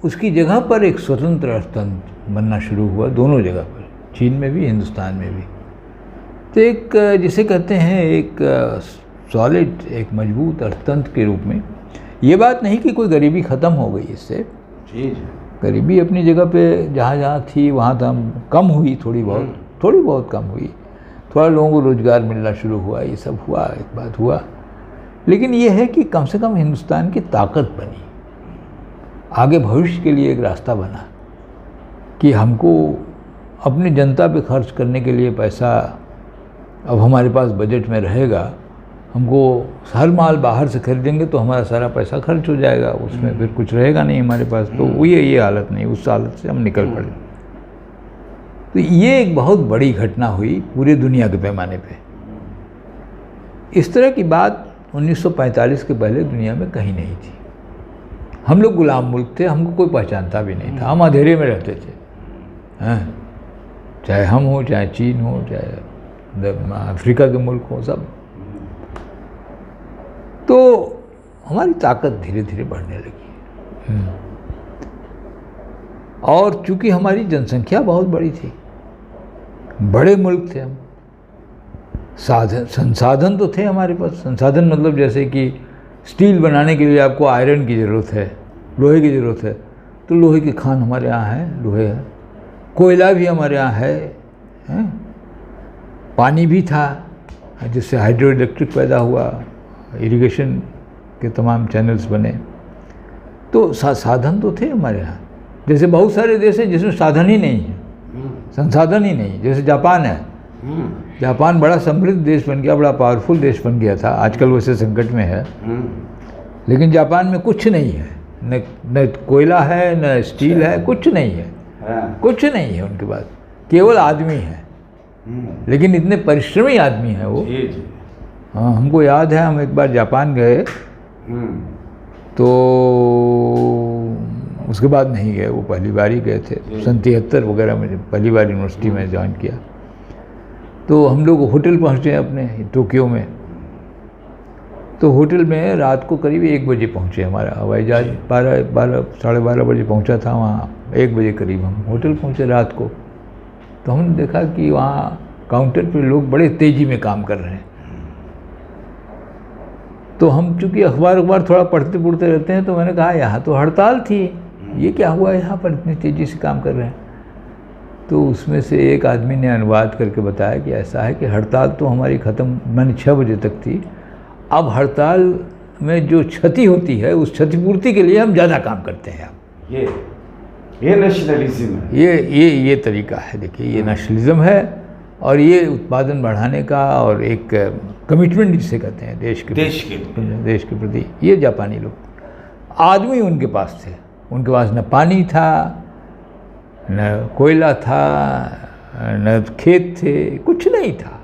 उसकी जगह पर एक स्वतंत्र अर्थतंत्र बनना शुरू हुआ, दोनों जगह पर, चीन में भी, हिंदुस्तान में भी। तो एक जिसे कहते हैं एक सॉलिड, एक मजबूत अर्थतंत्र के रूप में। ये बात नहीं कि कोई गरीबी ख़त्म हो गई इससे, गरीबी अपनी जगह पे जहाँ जहाँ थी वहाँ तो कम हुई, थोड़ी बहुत कम हुई। थोड़ा लोगों को रोज़गार मिलना शुरू हुआ, ये सब हुआ, एक बात हुआ। लेकिन ये है कि कम से कम हिंदुस्तान की ताकत बनी, आगे भविष्य के लिए एक रास्ता बना कि हमको अपनी जनता पे खर्च करने के लिए पैसा अब हमारे पास बजट में रहेगा। हमको हर माल बाहर से खरीदेंगे तो हमारा सारा पैसा खर्च हो जाएगा, उसमें फिर कुछ रहेगा नहीं हमारे पास। तो ये हालत नहीं, उस हालत से हम निकल पड़े। तो ये एक बहुत बड़ी घटना हुई पूरे दुनिया के पैमाने पे। इस तरह की बात 1945 के पहले दुनिया में कहीं नहीं थी। हम लोग गुलाम मुल्क थे, हमको कोई पहचानता भी नहीं था, हम अंधेरे में रहते थे। चाहे हम हो, चाहे चीन हो, चाहे अफ्रीका के मुल्क हो, सब। तो हमारी ताकत धीरे धीरे बढ़ने लगी। और चूंकि हमारी जनसंख्या बहुत बड़ी थी, बड़े मुल्क थे हम, संसाधन तो थे हमारे पास। संसाधन मतलब जैसे कि स्टील बनाने के लिए आपको आयरन की ज़रूरत है, लोहे की ज़रूरत है, तो लोहे की खान हमारे यहाँ है, लोहे है। कोयला भी हमारे यहाँ है। पानी भी था, जिससे हाइड्रो इलेक्ट्रिक पैदा हुआ, इरिगेशन के तमाम चैनल्स बने। तो साधन तो थे हमारे यहाँ। जैसे बहुत सारे देश हैं जिसमें साधन ही नहीं है, संसाधन ही नहीं। जैसे जापान है, जापान बड़ा समृद्ध देश बन गया, बड़ा पावरफुल देश बन गया था, आजकल वैसे संकट में है। लेकिन जापान में कुछ नहीं है, न कोयला है, न स्टील है, कुछ नहीं है, कुछ नहीं है उनके पास, केवल आदमी है। लेकिन इतने परिश्रमी आदमी हैं वो। हाँ, हमको याद है, हम एक बार जापान गए, तो उसके बाद नहीं गए, वो पहली बार ही गए थे। 73 वगैरह में पहली बार यूनिवर्सिटी में ज्वाइन किया। तो हम लोग होटल पहुँचे अपने टोक्यो में। तो होटल में रात को करीब 1 बजे पहुँचे, हमारा हवाई जहाज 12 साढ़े 12 बजे पहुँचा था वहाँ। 1 बजे करीब हम होटल पहुँचे रात को। तो हमने देखा कि वहाँ काउंटर पे लोग बड़े तेज़ी में काम कर रहे हैं। तो हम चूँकि अखबार थोड़ा पढ़ते पढ़ते रहते हैं, तो मैंने कहा यहाँ तो हड़ताल थी, ये क्या हुआ यहाँ पर इतनी तेज़ी से काम कर रहे हैं। तो उसमें से एक आदमी ने अनुवाद करके बताया कि ऐसा है कि हड़ताल तो हमारी ख़त्म, मैंने 6 बजे तक थी, अब हड़ताल में जो क्षति होती है उस क्षतिपूर्ति के लिए हम ज़्यादा काम करते हैं। ये नेशनलिज्म है। ये तरीका है। देखिए, ये नेशनलिज्म है और ये उत्पादन बढ़ाने का और एक कमिटमेंट जिसे कहते हैं देश के प्रति, ये जापानी लोग। आदमी उनके पास थे, उनके पास न पानी था, न कोयला था, न खेत थे, कुछ नहीं था,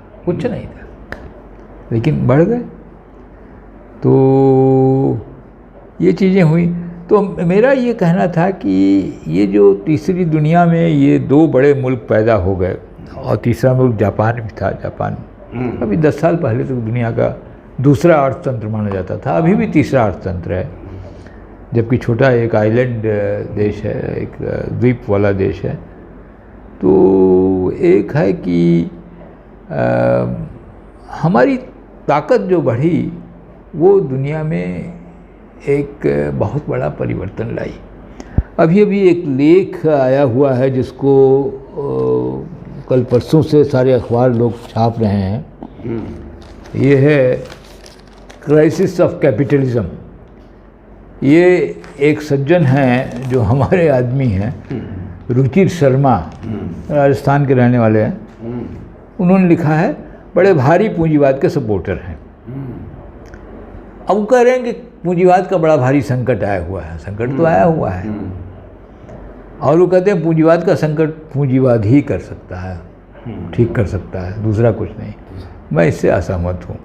लेकिन बढ़ गए। तो ये चीज़ें हुई। तो मेरा ये कहना था कि ये जो तीसरी दुनिया में ये दो बड़े मुल्क पैदा हो गए और तीसरा मुल्क जापान भी था। जापान अभी 10 साल पहले तक दुनिया का दूसरा अर्थतंत्र माना जाता था, अभी भी तीसरा अर्थतंत्र है, जबकि छोटा एक आइलैंड देश है, एक द्वीप वाला देश है। तो एक है कि हमारी ताकत जो बढ़ी वो दुनिया में एक बहुत बड़ा परिवर्तन लाई। अभी एक लेख आया हुआ है जिसको कल परसों से सारे अखबार लोग छाप रहे हैं। ये है क्राइसिस ऑफ कैपिटलिज्म। ये एक सज्जन हैं जो हमारे आदमी हैं, रुचिर शर्मा, राजस्थान के रहने वाले हैं। उन्होंने लिखा है, बड़े भारी पूंजीवाद के सपोर्टर हैं। अब वो कह रहे हैं कि पूंजीवाद का बड़ा भारी संकट आया हुआ है। संकट तो आया हुआ है, और वो कहते हैं पूंजीवाद का संकट पूंजीवाद ही कर सकता है, ठीक कर सकता है, दूसरा कुछ नहीं। मैं इससे असहमत हूँ,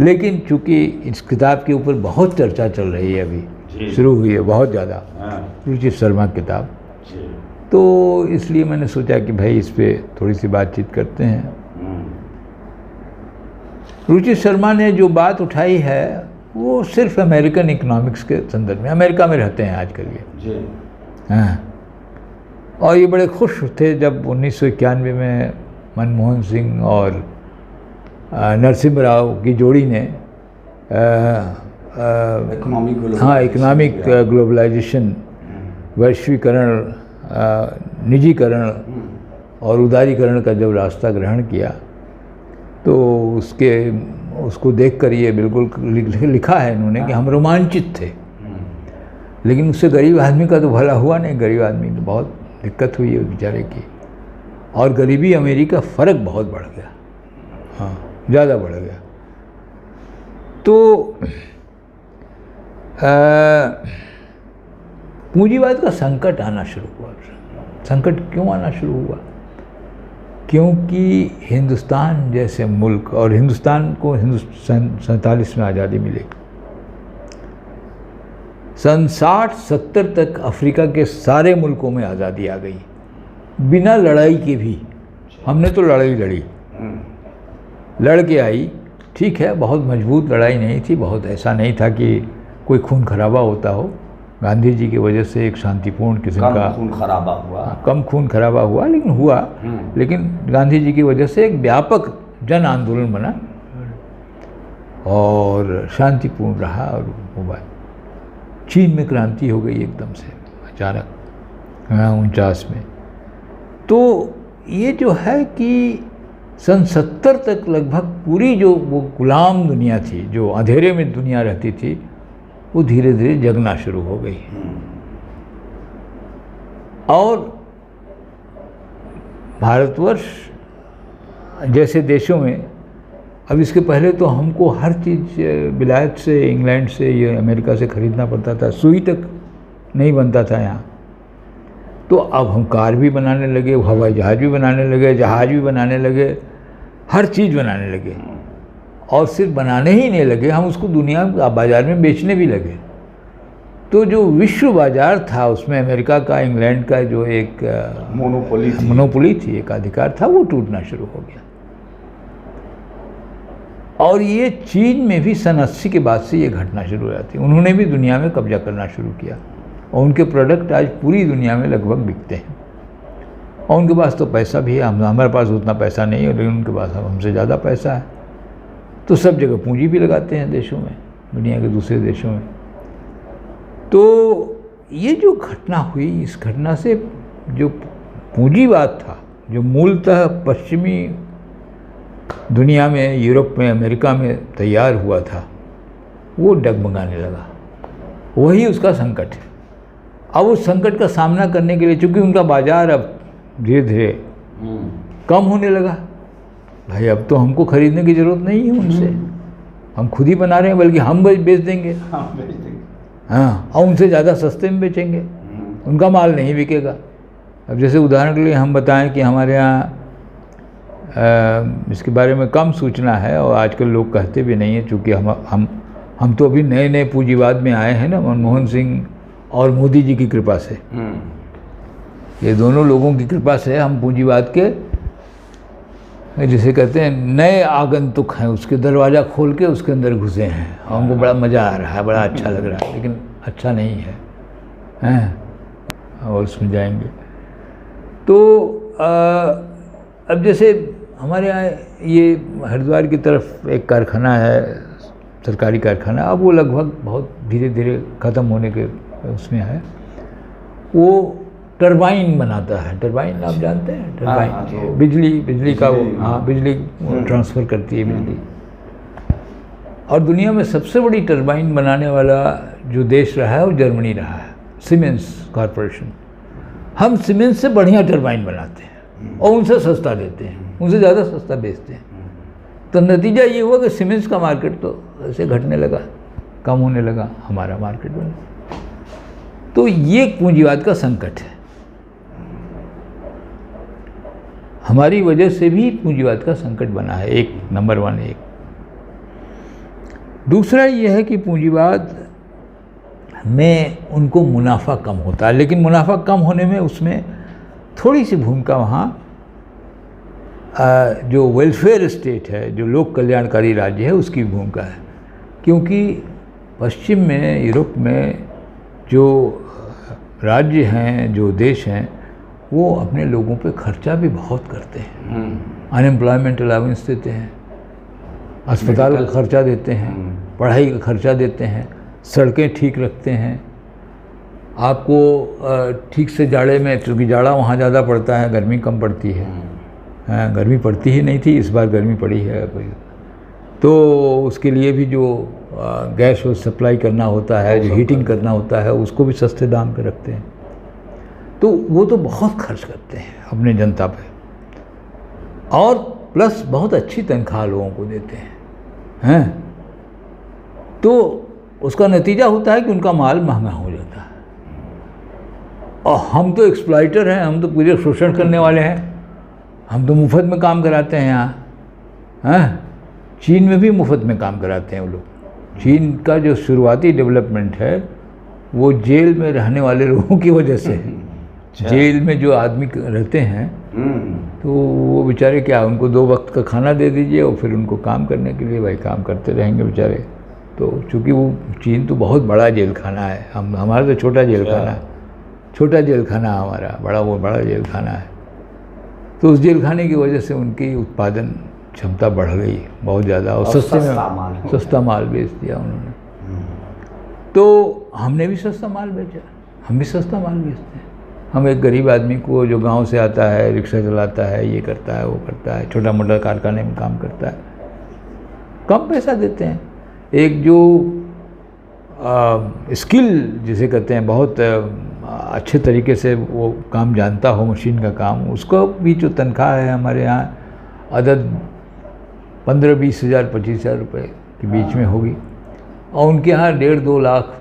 लेकिन चूँकि इस किताब के ऊपर बहुत चर्चा चल रही है, अभी शुरू हुई है बहुत ज़्यादा, रुचिर शर्मा की किताब, तो इसलिए मैंने सोचा कि भाई इस पर थोड़ी सी बातचीत करते हैं। रुचिर शर्मा ने जो बात उठाई है वो सिर्फ अमेरिकन इकोनॉमिक्स के संदर्भ में, अमेरिका में रहते हैं आजकल ये। हाँ, और ये बड़े खुश थे जब 1991 में मनमोहन सिंह और नरसिम्हा राव की जोड़ी ने इकोनॉमिक ग्लोबलाइजेशन, वैश्वीकरण, निजीकरण और उदारीकरण का जब रास्ता ग्रहण किया, तो उसको देखकर ये बिल्कुल लिखा है इन्होंने कि हम रोमांचित थे। लेकिन उससे गरीब आदमी का तो भला हुआ नहीं, गरीब आदमी की बहुत दिक्कत हुई है बेचारे की, और गरीबी अमीरी का फ़र्क बहुत बढ़ गया, हाँ ज़्यादा बढ़ गया। तो पूंजीवाद का संकट आना शुरू हुआ। संकट क्यों आना शुरू हुआ? क्योंकि हिंदुस्तान जैसे मुल्क, और हिंदुस्तान को 1947 में आज़ादी मिली, सन 60-70 तक अफ्रीका के सारे मुल्कों में आज़ादी आ गई बिना लड़ाई के भी। हमने तो लड़ाई लड़ी, लड़ के आई, ठीक है, बहुत मजबूत लड़ाई नहीं थी, बहुत ऐसा नहीं था कि कोई खून खराबा होता हो। गांधी जी की वजह से एक शांतिपूर्ण किस्म का कम खून खराबा हुआ, लेकिन हुआ। लेकिन गांधी जी की वजह से एक व्यापक जन आंदोलन बना और शांतिपूर्ण रहा, और वो बात। चीन में क्रांति हो गई एकदम से अचानक 49 में। तो ये जो है कि सन 70 तक लगभग पूरी जो वो गुलाम दुनिया थी, जो अंधेरे में दुनिया रहती थी, वो धीरे धीरे जगना शुरू हो गई। और भारतवर्ष जैसे देशों में, अब इसके पहले तो हमको हर चीज़ विलायत से, इंग्लैंड से, ये अमेरिका से ख़रीदना पड़ता था, सुई तक नहीं बनता था यहाँ। तो अब हम कार भी बनाने लगे, हवाई जहाज़ भी बनाने लगे, जहाज़ भी बनाने लगे, हर चीज़ बनाने लगे। और सिर्फ बनाने ही नहीं लगे, हम उसको दुनिया बाज़ार में बेचने भी लगे। तो जो विश्व बाज़ार था उसमें अमेरिका का, इंग्लैंड का जो एक मोनोपोली थी, एक अधिकार था, वो टूटना शुरू हो गया। और ये चीन में भी सन 80 के बाद से ये घटना शुरू हो जाती। उन्होंने भी दुनिया में कब्जा करना शुरू किया, और उनके प्रोडक्ट आज पूरी दुनिया में लगभग बिकते हैं। और उनके पास तो पैसा भी है, हमारे पास उतना पैसा नहीं है, लेकिन उनके पास हमसे ज़्यादा पैसा है। तो सब जगह पूंजी भी लगाते हैं देशों में, दुनिया के दूसरे देशों में। तो ये जो घटना हुई, इस घटना से जो पूंजीवाद था, जो मूलतः पश्चिमी दुनिया में, यूरोप में, अमेरिका में तैयार हुआ था, वो डगमगाने लगा। वही उसका संकट है। अब उस संकट का सामना करने के लिए, चूँकि उनका बाज़ार अब धीरे धीरे कम होने लगा, भाई अब तो हमको खरीदने की ज़रूरत नहीं है उनसे, हम खुद ही बना रहे हैं, बल्कि हम बेच देंगे। हाँ, और उनसे ज़्यादा सस्ते में बेचेंगे, उनका माल नहीं बिकेगा। अब जैसे उदाहरण के लिए हम बताएं कि हमारे यहाँ इसके बारे में कम सूचना है और आजकल लोग कहते भी नहीं हैं, चूँकि हम तो अभी नए नए पूंजीवाद में आए हैं ना, मनमोहन सिंह और मोदी जी की कृपा से, ये दोनों लोगों की कृपा से हम पूंजीवाद के, जिसे कहते हैं, नए आगंतुक हैं, उसके दरवाज़ा खोल के उसके अंदर घुसे हैं। हमको बड़ा मज़ा आ रहा है, बड़ा अच्छा लग रहा है, लेकिन अच्छा नहीं है, हैं, और उसमें जाएंगे। तो अब जैसे हमारे यहाँ ये हरिद्वार की तरफ एक कारखाना है, सरकारी कारखाना, अब वो लगभग बहुत धीरे धीरे ख़त्म होने के उसमें है। वो टरबाइन बनाता है। टरबाइन आप जानते हैं? टरबाइन बिजली का वो, हाँ, बिजली ट्रांसफ़र करती है बिजली। और दुनिया में सबसे बड़ी टरबाइन बनाने वाला जो देश रहा है वो जर्मनी रहा है, सीमेंस कॉरपोरेशन। हम सीमेंस से बढ़िया टरबाइन बनाते हैं और उनसे सस्ता देते हैं, उनसे ज़्यादा सस्ता बेचते हैं। तो नतीजा ये हुआ कि सीमेंस का मार्केट तो ऐसे घटने लगा, कम होने लगा, हमारा मार्केट बना। तो ये पूंजीवाद का संकट है, हमारी वजह से भी पूंजीवाद का संकट बना है। एक नंबर 1 एक। दूसरा ये है कि पूंजीवाद में उनको मुनाफा कम होता है, लेकिन मुनाफा कम होने में उसमें थोड़ी सी भूमिका वहाँ जो वेलफेयर स्टेट है, जो लोक कल्याणकारी राज्य है, उसकी भूमिका है। क्योंकि पश्चिम में, यूरोप में जो राज्य हैं, जो देश हैं, वो अपने लोगों पे खर्चा भी बहुत करते हैं। अनएम्प्लॉयमेंट अलाउंस देते हैं, अस्पताल का खर्चा देते हैं, पढ़ाई का खर्चा देते हैं, सड़कें ठीक रखते हैं, आपको ठीक से जाड़े में, क्योंकि जाड़ा वहाँ ज़्यादा पड़ता है, गर्मी कम पड़ती है। गर्मी पड़ती ही नहीं थी, इस बार गर्मी पड़ी है। तो उसके लिए भी जो गैस और सप्लाई करना होता है, जो हीटिंग करना होता है, उसको भी सस्ते दाम पे रखते हैं। तो वो तो बहुत खर्च करते हैं अपने जनता पे, और प्लस बहुत अच्छी तनख्वाह लोगों को देते हैं। तो उसका नतीजा होता है कि उनका माल महंगा हो जाता है। और हम तो एक्सप्लॉइटर हैं, हम तो पूरे शोषण करने वाले हैं, हम तो मुफ्त में काम कराते हैं यहाँ। चीन में भी मुफ्त में काम कराते हैं वो लोग। चीन का जो शुरुआती डेवलपमेंट है वो जेल में रहने वाले लोगों की वजह से है। जेल में जो आदमी रहते हैं तो वो बेचारे क्या, उनको 2 वक्त का खाना दे दीजिए और फिर उनको काम करने के लिए भाई काम करते रहेंगे बेचारे। तो चूँकि वो चीन तो बहुत बड़ा जेल खाना है, हमारा तो छोटा जेल खाना है, छोटा जेल खाना हमारा, बड़ा जेल खाना है। तो उस जेल खाने की वजह से उनकी उत्पादन क्षमता बढ़ गई बहुत ज़्यादा, और सस्ता माल बेच दिया उन्होंने। तो हमने भी सस्ता माल बेचा, हम भी सस्ता माल बेचते हैं। हम एक गरीब आदमी को जो गांव से आता है, रिक्शा चलाता है, ये करता है, वो करता है, छोटा मोटा कारखाने में काम करता है, कम पैसा देते हैं। एक जो स्किल जिसे कहते हैं, बहुत अच्छे तरीके से वो काम जानता हो, मशीन का काम, उसको भी जो तनख्वाह है हमारे यहाँ अदद 15-20 हज़ार 25 हज़ार रुपये के बीच में होगी। और उनके यहाँ 1.5-2 लाख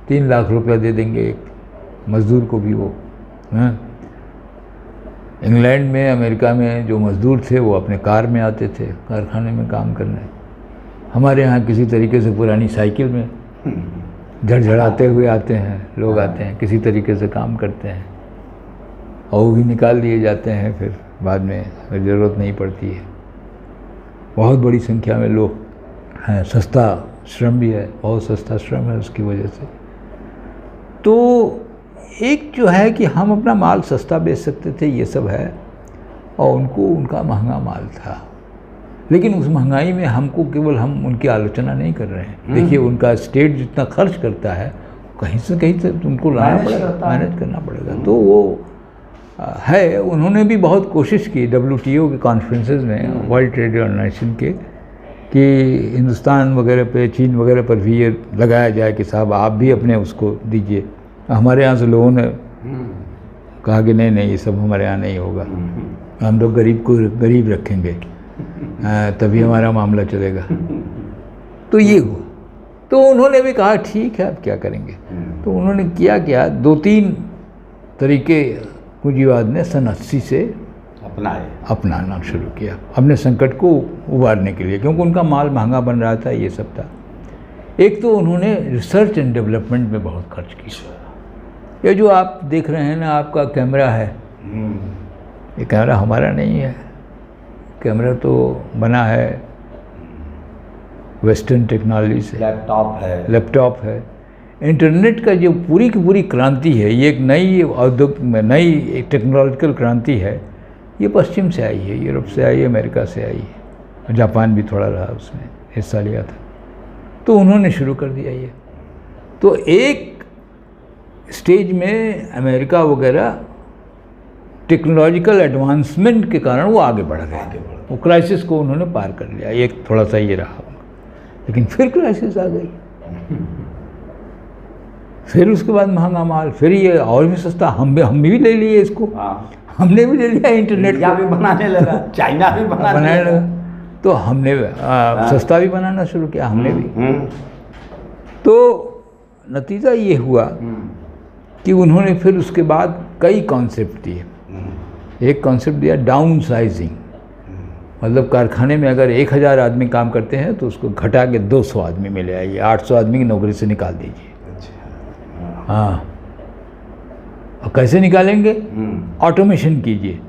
3 लाख रुपया दे देंगे एक मज़दूर को भी वो। इंग्लैंड में, अमेरिका में जो मज़दूर थे वो अपने कार में आते थे कारखाने में काम करने। हमारे यहाँ किसी तरीके से पुरानी साइकिल में झड़झड़ाते हुए आते हैं लोग, आते हैं, किसी तरीके से काम करते हैं और वो भी निकाल दिए जाते हैं फिर बाद में, ज़रूरत नहीं पड़ती है। बहुत बड़ी संख्या में लोग हैं, सस्ता श्रम भी है, बहुत सस्ता श्रम है उसकी वजह से। तो एक जो है कि हम अपना माल सस्ता बेच सकते थे, ये सब है, और उनको उनका महंगा माल था। लेकिन उस महंगाई में हमको केवल, हम उनकी आलोचना नहीं कर रहे हैं। देखिए उनका स्टेट जितना खर्च करता है, कहीं से उनको लाना पड़ेगा, मैनेज करना पड़ेगा। तो वो है, उन्होंने भी बहुत कोशिश की WTO के कॉन्फ्रेंसेस में, वर्ल्ड ट्रेड ऑर्गेनाइजेशन के, कि हिंदुस्तान वगैरह पे, चीन वगैरह पर भी ये लगाया जाए कि साहब आप भी अपने उसको दीजिए। हमारे यहाँ से लोगों ने कहा कि नहीं नहीं, ये सब हमारे यहाँ नहीं होगा, हम लोग गरीब को गरीब रखेंगे, तभी हमारा मामला चलेगा। तो ये हुआ। तो उन्होंने भी कहा ठीक है, अब क्या करेंगे। तो उन्होंने किया क्या, 2-3 तरीके पूंजीवाद ने सन 80 से अपनाना शुरू किया अपने संकट को उबारने के लिए, क्योंकि उनका माल महंगा बन रहा था, ये सब था। एक तो उन्होंने रिसर्च एंड डेवलपमेंट में बहुत खर्च किया। ये जो आप देख रहे हैं ना, आपका कैमरा है, ये कैमरा हमारा नहीं है, कैमरा तो बना है वेस्टर्न टेक्नोलॉजी से, लैपटॉप है। इंटरनेट का जो पूरी की पूरी क्रांति है, ये एक नई नई टेक्नोलॉजिकल क्रांति है, ये पश्चिम से आई है, यूरोप से आई है, अमेरिका से आई है, जापान भी थोड़ा रहा, उसमें हिस्सा लिया था। तो उन्होंने शुरू कर दिया ये। तो एक स्टेज में अमेरिका वगैरह टेक्नोलॉजिकल एडवांसमेंट के कारण वो आगे बढ़ गए, वो क्राइसिस को उन्होंने पार कर लिया। एक थोड़ा सा ये रहा, लेकिन फिर क्राइसिस आ गई, फिर उसके बाद महंगा माल, फिर ये और भी सस्ता, हम भी ले लिए इसको, हमने भी ले लिया, इंटरनेट भी बनाने लगा, चाइना भी बनाने लगा, तो हमने सस्ता भी बनाना शुरू किया, हमने भी। तो नतीजा ये हुआ कि उन्होंने फिर उसके बाद कई कॉन्सेप्ट दिए। एक कॉन्सेप्ट दिया डाउन साइजिंग, मतलब कारखाने में अगर 1000 आदमी काम करते हैं तो उसको घटा के 200 आदमी में ले आइए, 800 आदमी की नौकरी से निकाल दीजिए। हाँ, और कैसे निकालेंगे? ऑटोमेशन कीजिए,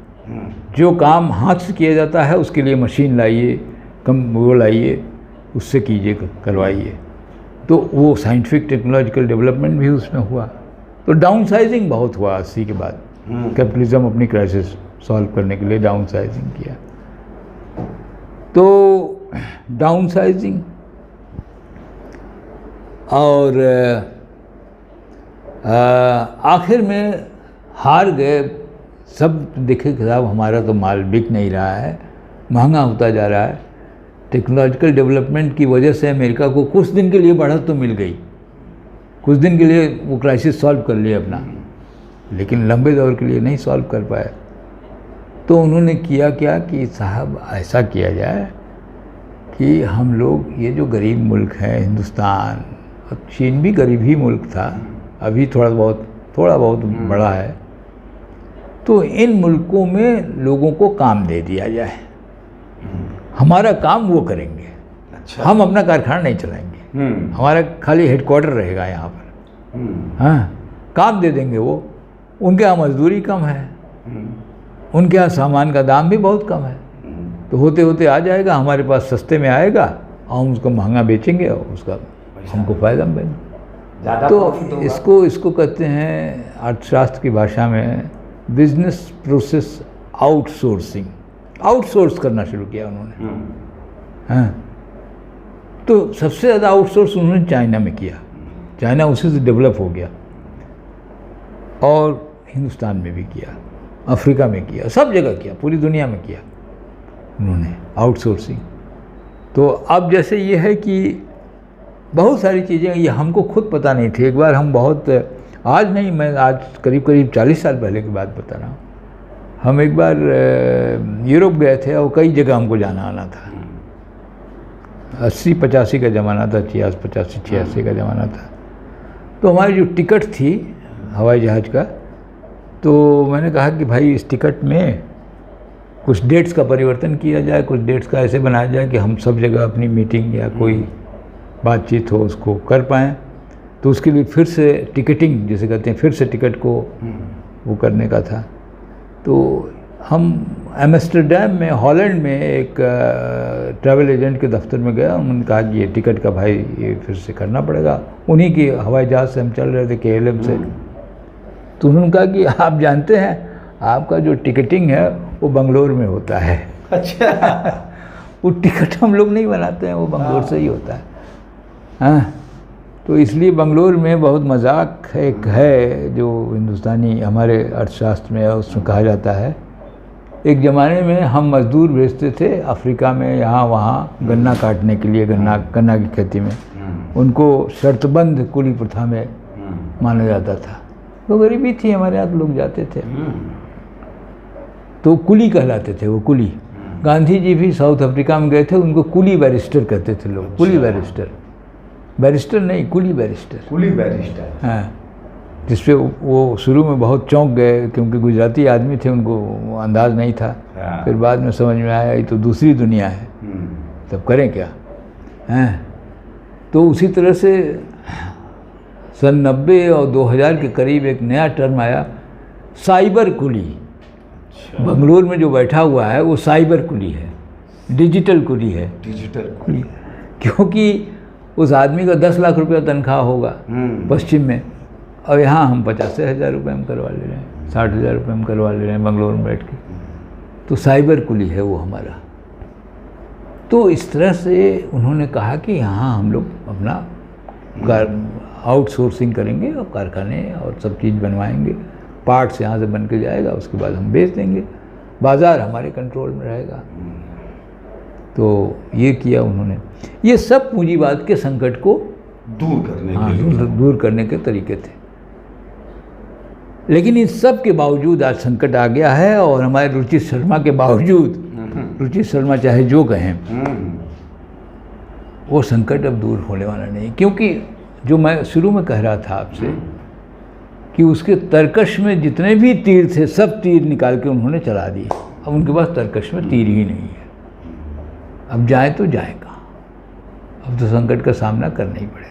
जो काम हाथ से किया जाता है उसके लिए मशीन लाइए, वो लाइए, उससे कीजिए, करवाइए। तो वो साइंटिफिक टेक्नोलॉजिकल डेवलपमेंट भी उसमें हुआ। तो डाउन साइजिंग बहुत हुआ 80 के बाद। कैपिटलिज्म अपनी क्राइसिस सॉल्व करने के लिए डाउन साइजिंग किया। तो डाउन साइजिंग और आखिर में हार गए सब। देखे कि साहब हमारा तो माल बिक नहीं रहा है, महंगा होता जा रहा है। टेक्नोलॉजिकल डेवलपमेंट की वजह से अमेरिका को कुछ दिन के लिए बढ़त तो मिल गई, कुछ दिन के लिए वो क्राइसिस सॉल्व कर लिया अपना, लेकिन लंबे दौर के लिए नहीं सॉल्व कर पाए। तो उन्होंने किया क्या कि साहब ऐसा किया जाए कि हम लोग ये जो गरीब मुल्क हैं, हिंदुस्तान और चीन भी गरीब ही मुल्क था, अभी थोड़ा बहुत बड़ा है, तो इन मुल्कों में लोगों को काम दे दिया जाए, हमारा काम वो करेंगे। अच्छा। हम अपना कारखाना नहीं चलाएंगे, हमारा खाली हेडक्वार्टर रहेगा यहाँ पर। हाँ, काम दे देंगे वो, उनके यहाँ मजदूरी कम है, उनके यहाँ सामान का दाम भी बहुत कम है, तो होते होते आ जाएगा हमारे पास, सस्ते में आएगा और हम उसको महंगा बेचेंगे और उसका हमको फ़ायदा मिलेगा। तो इसको कहते हैं अर्थशास्त्र की भाषा में बिजनेस प्रोसेस आउटसोर्सिंग। आउटसोर्स करना शुरू किया उन्होंने। हाँ, तो सबसे ज़्यादा आउटसोर्स उन्होंने चाइना में किया, चाइना उसी से डेवलप हो गया, और हिंदुस्तान में भी किया, अफ्रीका में किया, सब जगह किया, पूरी दुनिया में किया उन्होंने आउटसोर्सिंग। तो अब जैसे ये है कि बहुत सारी चीज़ें ये हमको खुद पता नहीं थी। एक बार हम बहुत, आज नहीं, मैं आज करीब 40 साल पहले की बात बता रहा हूँ, हम एक बार यूरोप गए थे और कई जगह हमको जाना आना था। 80-85 का ज़माना था, 85-86 का ज़माना था। तो हमारी जो टिकट थी हवाई जहाज़ का, तो मैंने कहा कि भाई इस टिकट में कुछ डेट्स का परिवर्तन किया जाए, कुछ डेट्स का ऐसे बनाया जाए कि हम सब जगह अपनी मीटिंग या कोई बातचीत हो उसको कर पाएँ। तो उसके लिए फिर से टिकटिंग जिसे कहते हैं, फिर से टिकट को वो करने का था। तो हम एम्स्टर्डम में, हॉलैंड में एक ट्रैवल एजेंट के दफ्तर में गया, उन्होंने कहा कि ये टिकट का भाई ये फिर से करना पड़ेगा। उन्हीं की हवाई जहाज़ से हम चल रहे थे, KLM से। तो उन्होंने कहा कि आप जानते हैं आपका जो टिकटिंग है वो बंगलोर में होता है। अच्छा। वो टिकट हम लोग नहीं बनाते हैं, वो बंगलोर से ही होता है। हाँ, तो इसलिए बंगलोर में बहुत मजाक एक है जो हिंदुस्तानी हमारे अर्थशास्त्र में है, उसमें कहा जाता है एक ज़माने में हम मज़दूर भेजते थे अफ्रीका में, यहाँ वहाँ गन्ना काटने के लिए, गन्ना की खेती में। उनको शर्तबंद कुली प्रथा में माना जाता था। तो गरीबी थी हमारे यहाँ, लोग जाते थे तो कुली कहलाते थे वो, कुली। गांधी जी भी साउथ अफ्रीका में गए थे, उनको कुली बैरिस्टर कहते थे लोग। कुली बैरिस्टर, बैरिस्टर नहीं, कुली बैरिस्टर। कुली बैरिस्टर, हाँ। जिसपे वो शुरू में बहुत चौंक गए क्योंकि गुजराती आदमी थे, उनको अंदाज़ नहीं था। फिर बाद में समझ में आया ये तो दूसरी दुनिया है, तब करें क्या हैं। तो उसी तरह से सन 90 और 2000 के करीब एक नया टर्म आया, साइबर कुली। बंगलोर में जो बैठा हुआ है वो साइबर कुली है, डिजिटल कुली है। डिजिटल कुली, क्योंकि उस आदमी का 10 लाख रुपया तनख्वाह होगा पश्चिम में, और यहाँ हम 50,000 रुपये हम करवा ले रहे हैं, 60,000 रुपये हम करवा ले रहे हैं बंगलोर में बैठ के। तो साइबर कुली है वो हमारा। तो इस तरह से उन्होंने कहा कि यहाँ हम लोग अपना आउटसोर्सिंग करेंगे और कारखाने और सब चीज़ बनवाएंगे, पार्ट्स यहाँ से बन के जाएगा, उसके बाद हम बेच देंगे, बाज़ार हमारे कंट्रोल में रहेगा। तो ये किया उन्होंने। ये सब पूंजीवाद के संकट को दूर करने के लिए, दूर करने के तरीके थे। लेकिन इन सब के बावजूद आज संकट आ गया है, और हमारे रुचि शर्मा के बावजूद, रुचि शर्मा चाहे जो कहें, वो संकट अब दूर होने वाला नहीं। क्योंकि जो मैं शुरू में कह रहा था आपसे कि उसके तर्कश में जितने भी तीर थे, सब तीर निकाल के उन्होंने चला दिए। अब उनके पास तर्कश में तीर ही नहीं है। अब जाए तो जाए कहाँ? अब तो संकट का सामना करना ही पड़ेगा।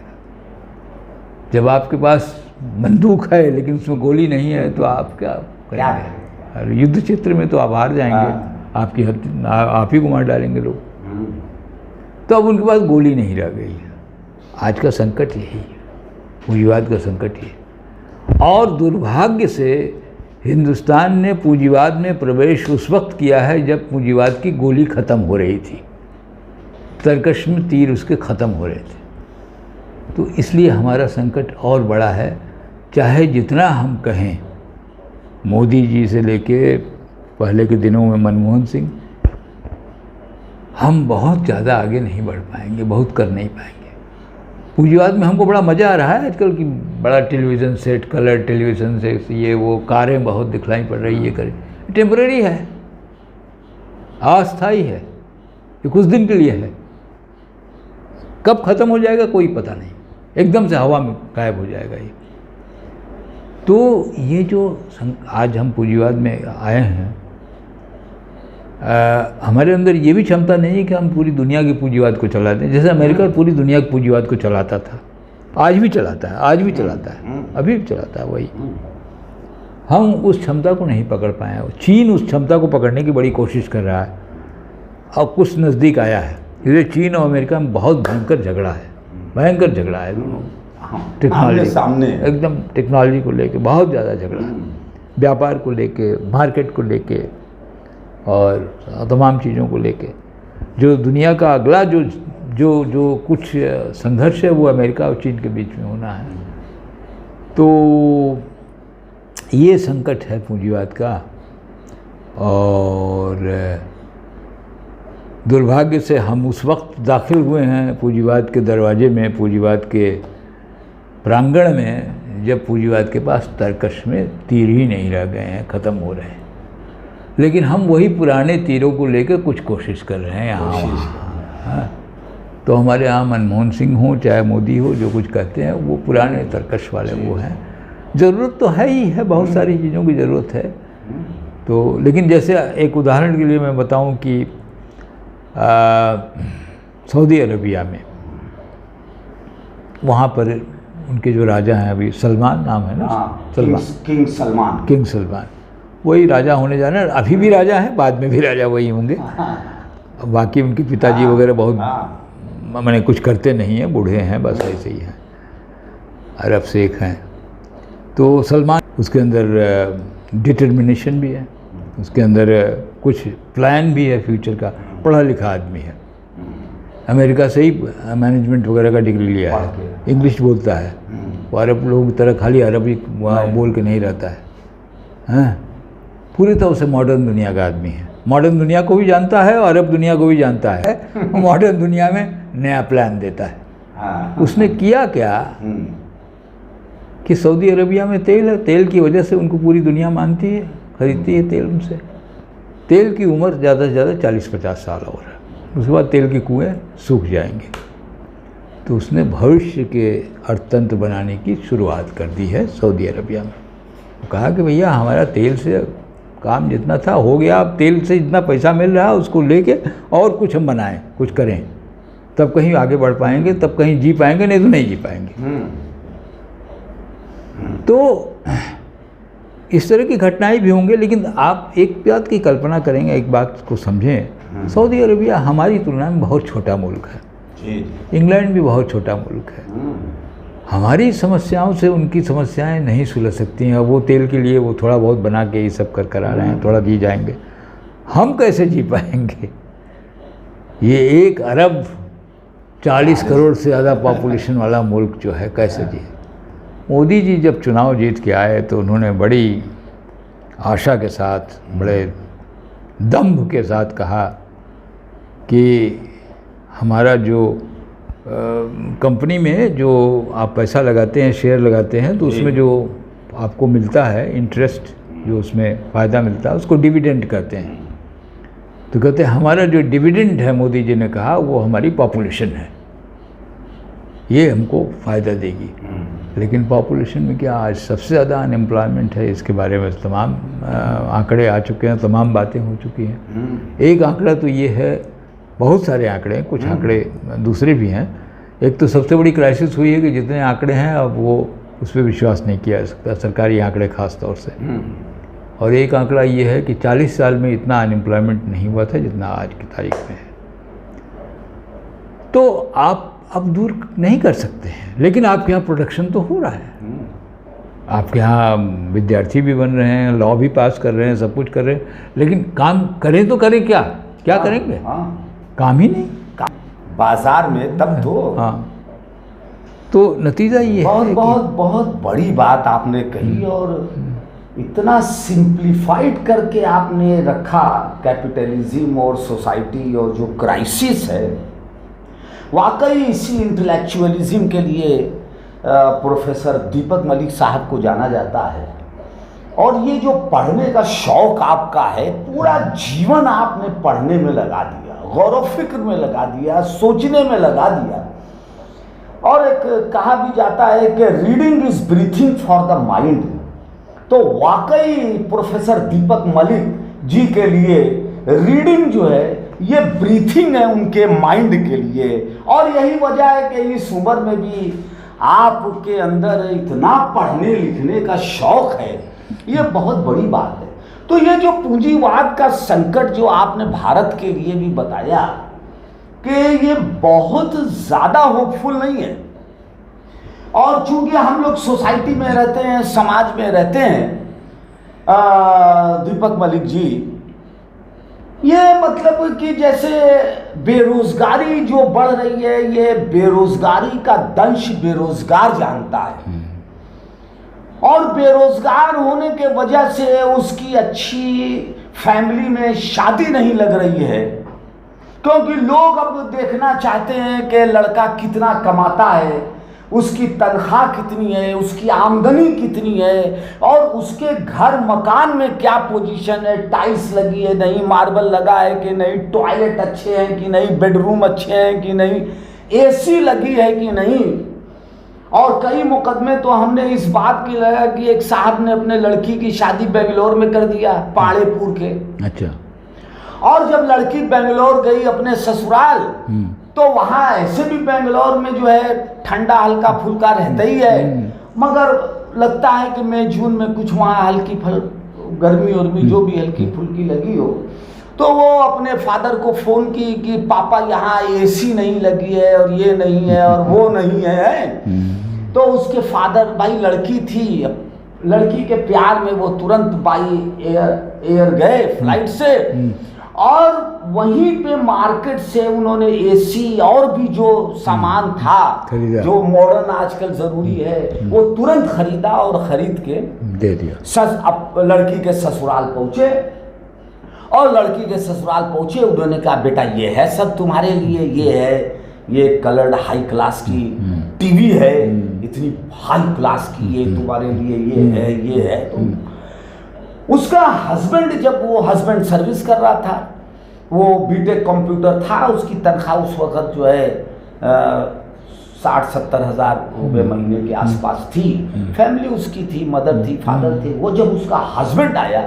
जब आपके पास बंदूक है लेकिन उसमें गोली नहीं है तो आप क्या करेंगे? युद्ध क्षेत्र में तो आप हार जाएंगे, आपकी आप ही को मार डालेंगे लोग। तो अब उनके पास गोली नहीं रह गई है। आज का संकट यही है, पूंजीवाद का संकट ये। और दुर्भाग्य से हिंदुस्तान ने पूंजीवाद में प्रवेश उस वक्त किया है जब पूंजीवाद की गोली ख़त्म हो रही थी, तर्कश में तीर उसके ख़त्म हो रहे थे। तो इसलिए हमारा संकट और बड़ा है। चाहे जितना हम कहें, मोदी जी से लेके पहले के दिनों में मनमोहन सिंह, हम बहुत ज़्यादा आगे नहीं बढ़ पाएंगे, बहुत कर नहीं पाएंगे। पूंजीवाद में हमको बड़ा मज़ा आ रहा है आजकल की, बड़ा television set, colour television set, ये वो, कारें बहुत दिखलाई पड़ रही, ये करें, टेम्पररी है, अस्थायी है, ये कुछ दिन के लिए है। कब ख़त्म हो जाएगा कोई पता नहीं, एकदम से हवा में गायब हो जाएगा ये। तो ये जो आज हम पूंजीवाद में आए हैं, हमारे अंदर ये भी क्षमता नहीं है कि हम पूरी दुनिया की पूंजीवाद को चला दें। जैसे अमेरिका पूरी दुनिया की पूंजीवाद को चलाता था, आज भी चलाता है, आज भी चलाता है, अभी भी चलाता है वही। हम उस क्षमता को नहीं पकड़ पाए हैं। चीन उस क्षमता को पकड़ने की बड़ी कोशिश कर रहा है और कुछ नज़दीक आया है। इसलिए चीन और अमेरिका में बहुत भयंकर झगड़ा है, भयंकर झगड़ा है दोनों, टेक्नोलॉजी सामने, एकदम टेक्नोलॉजी को लेके बहुत ज़्यादा झगड़ा है, व्यापार को लेके, मार्केट को लेके और तमाम चीज़ों को लेके। जो दुनिया का अगला जो जो जो कुछ संघर्ष है वो अमेरिका और चीन के बीच में होना है। तो ये संकट है पूंजीवाद का। और दुर्भाग्य से हम उस वक्त दाखिल हुए हैं पूंजीवाद के दरवाजे में, पूंजीवाद के प्रांगण में, जब पूंजीवाद के पास तर्कश में तीर ही नहीं रह गए हैं, ख़त्म हो रहे हैं। लेकिन हम वही पुराने तीरों को लेकर कुछ कोशिश कर रहे हैं यहाँ वहाँ। तो हमारे यहाँ मनमोहन सिंह हो चाहे मोदी हो, जो कुछ कहते हैं वो पुराने तर्कश वाले वो हैं। ज़रूरत तो है ही है, बहुत सारी चीज़ों की ज़रूरत है। तो लेकिन जैसे एक उदाहरण के लिए मैं बताऊं कि सऊदी अरबिया में, वहाँ पर उनके जो राजा हैं, अभी सलमान नाम है ना, सलमान, किंग सलमान, वही राजा होने जा रहे हैं। अभी भी राजा हैं, बाद में भी राजा वही होंगे। बाकी उनके पिताजी वगैरह बहुत मैंने कुछ करते नहीं हैं, बूढ़े हैं, बस ऐसे ही हैं, अरब शेख हैं। तो सलमान, उसके अंदर डिटर्मिनेशन भी है, उसके अंदर कुछ प्लान भी है फ्यूचर का, पढ़ा लिखा आदमी है, अमेरिका से ही मैनेजमेंट वगैरह का डिग्री लिया है, इंग्लिश बोलता है, वो अरब लोगों की तरह खाली अरबी बोल के नहीं रहता है। हाँ, पूरी तरह से मॉडर्न दुनिया का आदमी है, मॉडर्न दुनिया को भी जानता है और अरब दुनिया को भी जानता है। मॉडर्न दुनिया में नया प्लान देता है। उसने किया क्या कि सऊदी अरबिया में तेल है, तेल की वजह से उनको पूरी दुनिया मानती है, खरीदती है तेल उनसे। तेल की उम्र ज़्यादा से ज़्यादा 40-50 साल और है, उसके बाद तेल के कुएँ सूख जाएंगे। तो उसने भविष्य के अर्थतंत्र बनाने की शुरुआत कर दी है सऊदी अरबिया में। कहा कि भैया हमारा तेल से काम जितना था हो गया, अब तेल से जितना पैसा मिल रहा है उसको लेके और कुछ हम बनाएं, कुछ करें, तब कहीं आगे बढ़ पाएंगे, तब कहीं जी पाएंगे, नहीं तो नहीं जी पाएंगे। तो इस तरह की घटनाएं भी होंगे। लेकिन आप एक बात की कल्पना करेंगे, एक बात को समझें, सऊदी अरबिया हमारी तुलना में बहुत छोटा मुल्क है, इंग्लैंड भी बहुत छोटा मुल्क है। हमारी समस्याओं से उनकी समस्याएं नहीं सुलझ सकती हैं। वो तेल के लिए वो थोड़ा बहुत बना के ये सब कर आ रहे हैं, थोड़ा जी जाएंगे, हम कैसे जी पाएंगे? ये 1 अरब 40 करोड़ से ज़्यादा पॉपुलेशन वाला मुल्क जो है कैसे जी? मोदी जी जब चुनाव जीत के आए तो उन्होंने बड़ी आशा के साथ, बड़े दम्भ के साथ कहा कि हमारा जो कंपनी में जो आप पैसा लगाते हैं, शेयर लगाते हैं, तो उसमें जो आपको मिलता है इंटरेस्ट, जो उसमें फ़ायदा मिलता है, उसको डिविडेंड कहते हैं। तो कहते हैं हमारा जो डिविडेंड है, मोदी जी ने कहा, वो हमारी पॉपुलेशन है, ये हमको फ़ायदा देगी। लेकिन पॉपुलेशन में क्या, आज सबसे ज़्यादा अनएम्प्लॉयमेंट है, इसके बारे में तमाम आंकड़े आ चुके हैं, तमाम बातें हो चुकी हैं। एक आंकड़ा तो ये है, बहुत सारे आंकड़े हैं, कुछ आंकड़े दूसरे भी हैं। एक तो सबसे बड़ी क्राइसिस हुई है कि जितने आंकड़े हैं अब वो उस पर विश्वास नहीं किया जा सकता, सरकारी आंकड़े ख़ास तौर से। और एक आंकड़ा ये है कि 40 साल में इतना अनएम्प्लॉयमेंट नहीं हुआ था जितना आज की तारीख में है। तो आप अब दूर नहीं कर सकते हैं, लेकिन आपके यहाँ प्रोडक्शन तो हो रहा है, आपके यहाँ विद्यार्थी भी बन रहे हैं, लॉ भी पास कर रहे हैं, सब कुछ कर रहे हैं, लेकिन काम करें तो करें क्या करेंगे? काम ही नहीं बाजार में, तब तो। हाँ, तो नतीजा ये है बहुत बड़ी बात आपने कही, और इतना सिंप्लीफाइड करके आपने रखा कैपिटलिज्म और सोसाइटी और जो क्राइसिस है। वाकई इसी इंटेलेक्चुअलिज्म के लिए प्रोफेसर दीपक मलिक साहब को जाना जाता है। और ये जो पढ़ने का शौक आपका है, पूरा जीवन आपने पढ़ने में लगा दिया, गौर व फिक्र में लगा दिया, सोचने में लगा दिया। और एक कहा भी जाता है कि reading is breathing for the mind. तो वाकई प्रोफेसर दीपक मलिक जी के लिए रीडिंग जो है ये ब्रीथिंग है उनके माइंड के लिए। और यही वजह है कि इस उम्र में भी आपके अंदर इतना पढ़ने लिखने का शौक है, ये बहुत बड़ी बात है। तो ये जो पूंजीवाद का संकट जो आपने भारत के लिए भी बताया कि ये बहुत ज़्यादा होपफुल नहीं है। और चूंकि हम लोग सोसाइटी में रहते हैं, समाज में रहते हैं, दीपक मलिक जी, ये मतलब कि जैसे बेरोजगारी जो बढ़ रही है, ये बेरोजगारी का दंश बेरोजगार जानता है। और बेरोजगार होने के वजह से उसकी अच्छी फैमिली में शादी नहीं लग रही है, क्योंकि लोग अब देखना चाहते हैं कि लड़का कितना कमाता है, उसकी तनख्वाह कितनी है, उसकी आमदनी कितनी है, और उसके घर मकान में क्या पोजीशन है, टाइल्स लगी है नहीं, मार्बल लगा है कि नहीं, टॉयलेट अच्छे हैं कि नहीं, बेडरूम अच्छे हैं कि नहीं, एसी लगी है कि नहीं। और कई मुकदमे तो हमने इस बात की लगा कि एक साहब ने अपने लड़की की शादी बेंगलोर में कर दिया, पाड़ेपुर के। अच्छा। और जब लड़की बेंगलोर गई अपने ससुराल, तो वहाँ ऐसे भी बेंगलोर में जो है ठंडा हल्का फुल्का रहता ही है, मगर लगता है कि मई जून में कुछ वहाँ हल्की गर्मी उर्मी जो भी हल्की फुल्की लगी हो, तो वो अपने फादर को फ़ोन की कि पापा यहाँ एसी नहीं लगी है और ये नहीं है और वो नहीं है। तो उसके फादर, भाई लड़की थी, लड़की के प्यार में वो तुरंत बाई एयर गए फ्लाइट से, और वहीं पे मार्केट से उन्होंने एसी और भी जो सामान था खरीदा। जो मॉडर्न आजकल जरूरी है वो तुरंत खरीदा और खरीद के दे दिया। लड़की के ससुराल पहुंचे और लड़की के ससुराल पहुंचे, उन्होंने कहा बेटा ये है सब तुम्हारे लिए, ये है, ये कलर्ड हाई क्लास की टीवी है, इतनी हाई क्लास की, ये तुम्हारे लिए ये है। तो उसका हस्बैंड, जब वो हस्बैंड सर्विस कर रहा था, वो बीटेक कंप्यूटर था, उसकी तनख्वाह उस वक्त जो है 60-70 हज़ार रुपये महीने के आसपास थी। फैमिली उसकी थी, मदर थी, फादर थे। वो जब उसका हस्बैंड आया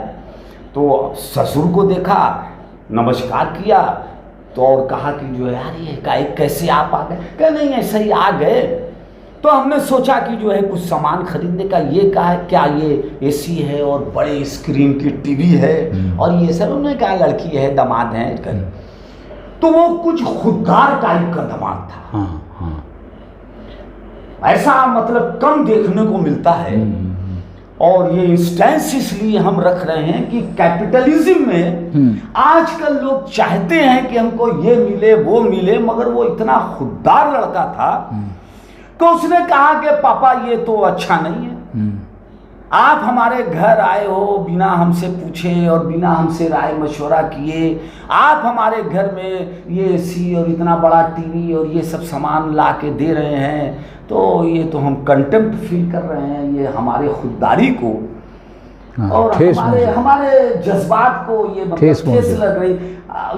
तो ससुर को देखा, नमस्कार किया तो और कहा कि जो है यार ये कैसे आप आ गए? क्या नहीं ऐसे ही आ गए, तो हमने सोचा कि जो है कुछ सामान खरीदने का। ये कहा क्या ये एसी है और बड़े स्क्रीन की टीवी है और ये सब। उन्होंने कहा लड़की है, दामाद है। तो वो कुछ खुददार टाइप का दामाद था। हाँ। ऐसा मतलब कम देखने को मिलता है। और ये इंस्टेंस इसलिए हम रख रहे हैं कि कैपिटलिज्म में आजकल लोग चाहते हैं कि हमको ये मिले वो मिले, मगर वो इतना खुददार लड़का था कि उसने कहा कि पापा ये तो अच्छा नहीं है, आप हमारे घर आए हो बिना हमसे पूछे और बिना हमसे राय मशवरा किए, आप हमारे घर में ये एसी और इतना बड़ा टीवी और ये सब सामान ला के दे रहे हैं, तो ये तो हम कंटेम्प्ट फील कर रहे हैं, ये हमारे खुददारी को और हमारे जज्बात को ये ठेस लग रही,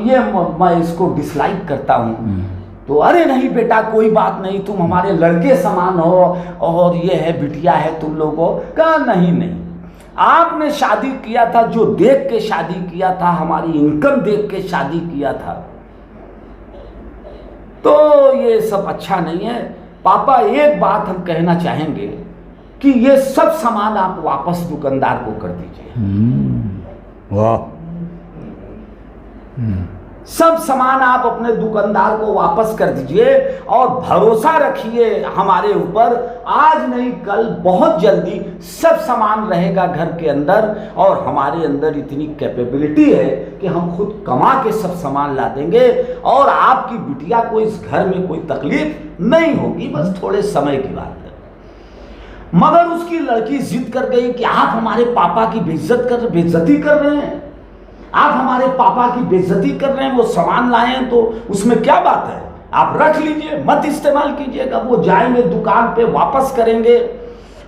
ये मैं इसको डिसलाइक करता हूँ। तो अरे नहीं बेटा कोई बात नहीं, तुम हमारे लड़के समान हो और ये है बिटिया है तुम लोगों का। नहीं, आपने शादी किया था, जो देख के शादी किया था, हमारी इनकम देख के शादी किया था, तो ये सब अच्छा नहीं है। पापा एक बात हम कहना चाहेंगे कि ये सब सामान आप वापस दुकानदार को कर दीजिए। वाह। सब सामान आप अपने दुकानदार को वापस कर दीजिए और भरोसा रखिए हमारे ऊपर, आज नहीं कल बहुत जल्दी सब सामान रहेगा घर के अंदर और हमारे अंदर इतनी कैपेबिलिटी है कि हम खुद कमा के सब सामान ला देंगे और आपकी बिटिया को इस घर में कोई तकलीफ नहीं होगी, बस थोड़े समय की बात है। मगर उसकी लड़की जिद कर गई कि आप हमारे पापा की बेइज्जती कर रहे हैं, आप हमारे पापा की बेइज्जती कर रहे हैं, वो सामान लाए हैं तो उसमें क्या बात है, आप रख लीजिए, मत इस्तेमाल कीजिएगा। वो जाएंगे दुकान पे, वापस करेंगे।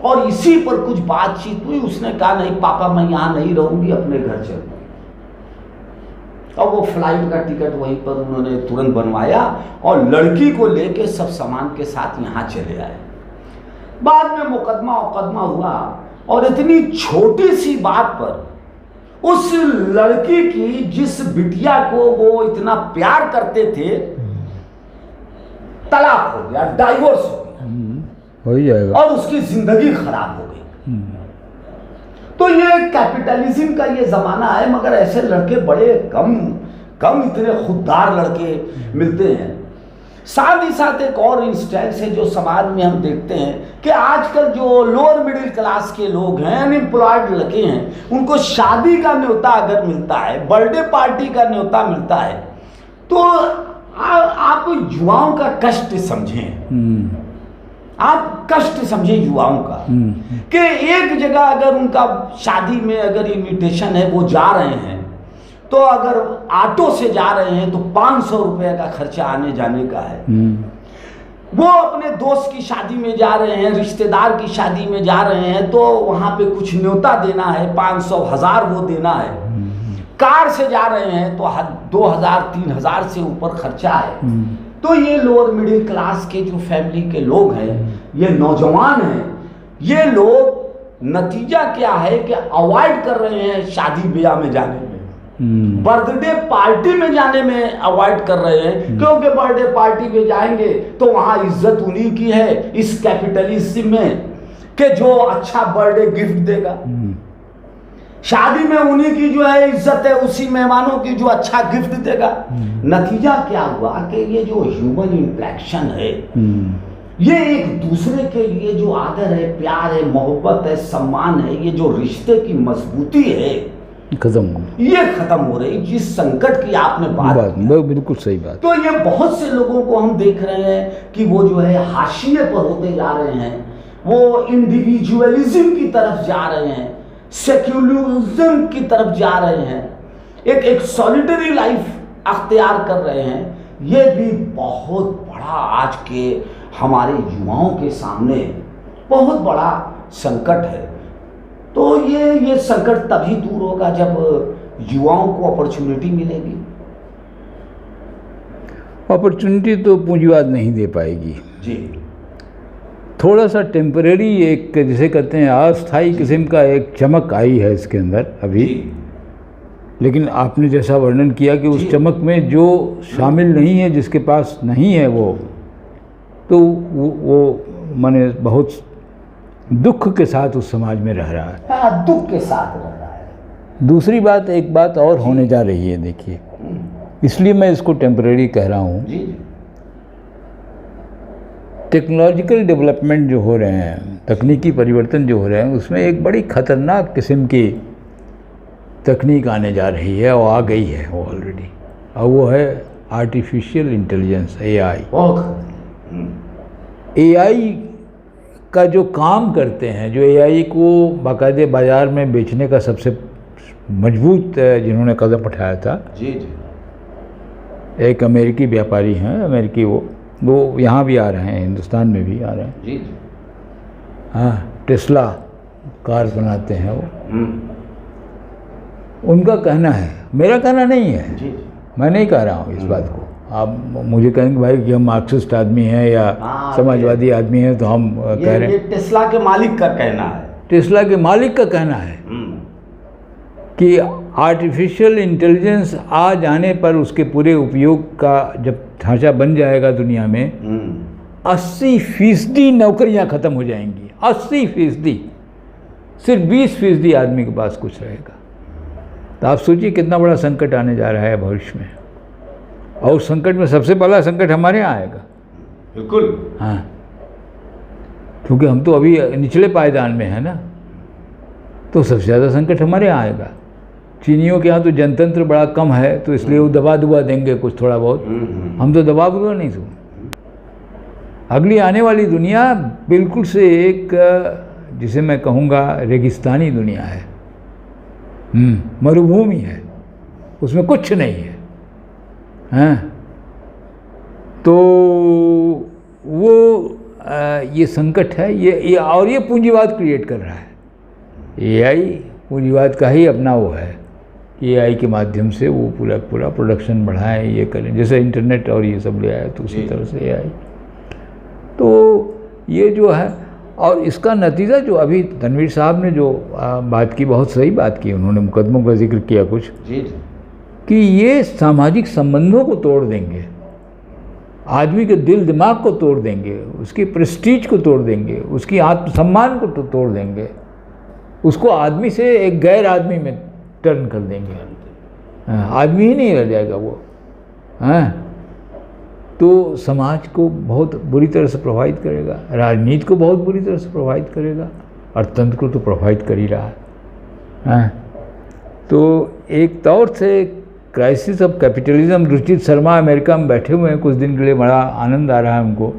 और इसी पर कुछ बातचीत हुई। उसने कहा नहीं पापा मैं यहाँ नहीं रहूंगी, अपने घर चलूंगी। और वो फ्लाइट का टिकट वहीं पर उन्होंने तुरंत बनवाया और लड़की को लेके सब सामान के साथ यहाँ चले आए। बाद में मुकदमा हुआ और इतनी छोटी सी बात पर उस लड़की की, जिस बिटिया को वो इतना प्यार करते थे, तलाक हो गया, डाइवोर्स हो जाएगा और उसकी जिंदगी खराब हो गई। तो ये कैपिटलिज्म का ये जमाना है, मगर ऐसे लड़के बड़े कम इतने खुददार लड़के मिलते हैं। साथ ही साथ एक और इंस्टेंस है जो समाज में हम देखते हैं कि आजकल जो लोअर मिडिल क्लास के लोग हैं, अनएम्प्लॉयड लड़के हैं, उनको शादी का न्योता अगर मिलता है, बर्थडे पार्टी का न्योता मिलता है, तो आप युवाओं का कष्ट समझें। आप कष्ट समझे युवाओं का कि एक जगह अगर उनका शादी में अगर इन्विटेशन है, वो जा रहे हैं, तो अगर ऑटो से जा रहे हैं तो 500 रुपये का खर्चा आने जाने का है। वो अपने दोस्त की शादी में जा रहे हैं, रिश्तेदार की शादी में जा रहे हैं, तो वहाँ पे कुछ न्योता देना है, 500-1000 वो देना है। कार से जा रहे हैं तो 2000-3000 से ऊपर खर्चा है। तो ये लोअर मिडिल क्लास के जो फैमिली के लोग हैं, ये नौजवान हैं, ये लोग नतीजा क्या है कि अवॉइड कर रहे हैं शादी ब्याह में जाने में, बर्थडे पार्टी में जाने में अवॉइड कर रहे हैं, क्योंकि बर्थडे पार्टी में जाएंगे तो वहां इज्जत उन्हीं की है इस कैपिटलिज्म में कि जो अच्छा बर्थडे गिफ्ट देगा। शादी में उन्हीं की जो है इज्जत है, उसी मेहमानों की जो अच्छा गिफ्ट देगा। नतीजा क्या हुआ कि ये जो ह्यूमन इंटरेक्शन है, ये एक दूसरे के लिए जो आदर है, प्यार है, मोहब्बत है, सम्मान है, ये जो रिश्ते की मजबूती है, खत्म, ये खत्म हो रही। जिस संकट की आपने बात की, बिल्कुल सही बात। तो ये बहुत से लोगों को हम देख रहे हैं कि वो जो है हाशिए पर होते जा रहे हैं, वो इंडिविजुअलिज्म की तरफ जा रहे हैं, सेक्युलरिज्म की तरफ जा रहे हैं, एक सॉलिटरी लाइफ अख्तियार कर रहे हैं। ये भी बहुत बड़ा आज के हमारे युवाओं के सामने बहुत बड़ा संकट है। तो ये संकट तभी दूर होगा जब युवाओं को अपॉर्चुनिटी मिलेगी। अपॉर्चुनिटी तो पूंजीवाद नहीं दे पाएगी जी। थोड़ा सा टेम्परेरी, एक जिसे कहते हैं अस्थायी किस्म का एक चमक आई है इसके अंदर अभी, लेकिन आपने जैसा वर्णन किया कि उस चमक में जो शामिल नहीं है, जिसके पास नहीं है वो, तो वो माने बहुत दुख के साथ उस समाज में रह रहा है। हाँ, दुख के साथ रह रहा है। दूसरी बात, एक बात और होने जा रही है, देखिए, इसलिए मैं इसको टेम्परेरी कह रहा हूँ। टेक्नोलॉजिकल डेवलपमेंट जो हो रहे हैं, तकनीकी परिवर्तन जो हो रहे हैं, उसमें एक बड़ी ख़तरनाक किस्म की तकनीक आने जा रही है और आ गई है वो ऑलरेडी, और वो है आर्टिफिशियल इंटेलिजेंस, AI। AI का जो काम करते हैं, जो AI को बाकायदे बाज़ार में बेचने का सबसे मजबूत जिन्होंने कदम उठाया था, जी जी, एक अमेरिकी व्यापारी हैं, अमेरिकी, वो यहाँ भी आ रहे हैं, हिंदुस्तान में भी आ रहे हैं। जी जी। हाँ, टेस्ला कार बनाते हैं वो। उनका कहना है, मेरा कहना नहीं है। जी। मैं नहीं कह रहा हूँ इस बात को। आप मुझे कहेंगे भाई कि हम मार्क्सिस्ट आदमी हैं या समाजवादी आदमी हैं, तो हम कह रहे हैं। टेस्ला के मालिक का कहना है। टेस्ला के मालिक का कहना है कि आर्टिफिशियल इंटेलिजेंस आ जाने पर उसके पूरे उपयोग का जब ढांचा बन जाएगा दुनिया में, 80% नौकरियां खत्म हो जाएंगी। 80%। सिर्फ 20% आदमी के पास कुछ रहेगा। तो आप सोचिए कितना बड़ा संकट आने जा रहा है भविष्य में, और उस संकट में सबसे बड़ा संकट हमारे यहाँ आएगा। बिल्कुल। हाँ, क्योंकि हम तो अभी निचले पायदान में हैं ना, तो सबसे ज़्यादा संकट हमारे यहाँ आएगा। चीनियों के यहाँ तो जनतंत्र बड़ा कम है, तो इसलिए वो दबा दुबा देंगे कुछ थोड़ा बहुत। हम तो दबा दुबा नहीं सुन। अगली आने वाली दुनिया बिल्कुल से एक, जिसे मैं कहूँगा, रेगिस्तानी दुनिया है। मरुभूमि है, उसमें कुछ नहीं है। हाँ, तो वो ये संकट है, ये और ये पूंजीवाद क्रिएट कर रहा है। AI पूंजीवाद का ही अपना वो है। AI के माध्यम से वो पूरा प्रोडक्शन बढ़ाएं, ये करें, जैसे इंटरनेट और ये सब ले आया, तो उसी तरह से AI। तो ये जो है, और इसका नतीजा जो अभी तनवीर साहब ने जो बात की, बहुत सही बात की, उन्होंने मुकदमों का जिक्र किया कुछ, कि ये सामाजिक संबंधों को तोड़ देंगे, आदमी के दिल दिमाग को तोड़ देंगे, उसकी प्रेस्टीज को तोड़ देंगे, उसकी आत्मसम्मान को तोड़ देंगे, उसको आदमी से एक गैर आदमी में टर्न कर देंगे। आदमी ही नहीं रह जाएगा वो। हाँ, तो समाज को बहुत बुरी तरह से प्रभावित करेगा, राजनीति को बहुत बुरी तरह से प्रभावित करेगा, अर्थतंत्र को तो प्रभावित कर ही रहा है। हाँ, तो एक तौर से crisis of capitalism, Ruchit Sharma America में बैठे हुए हैं कुछ दिन के लिए, बड़ा आनंद आ रहा है उनको,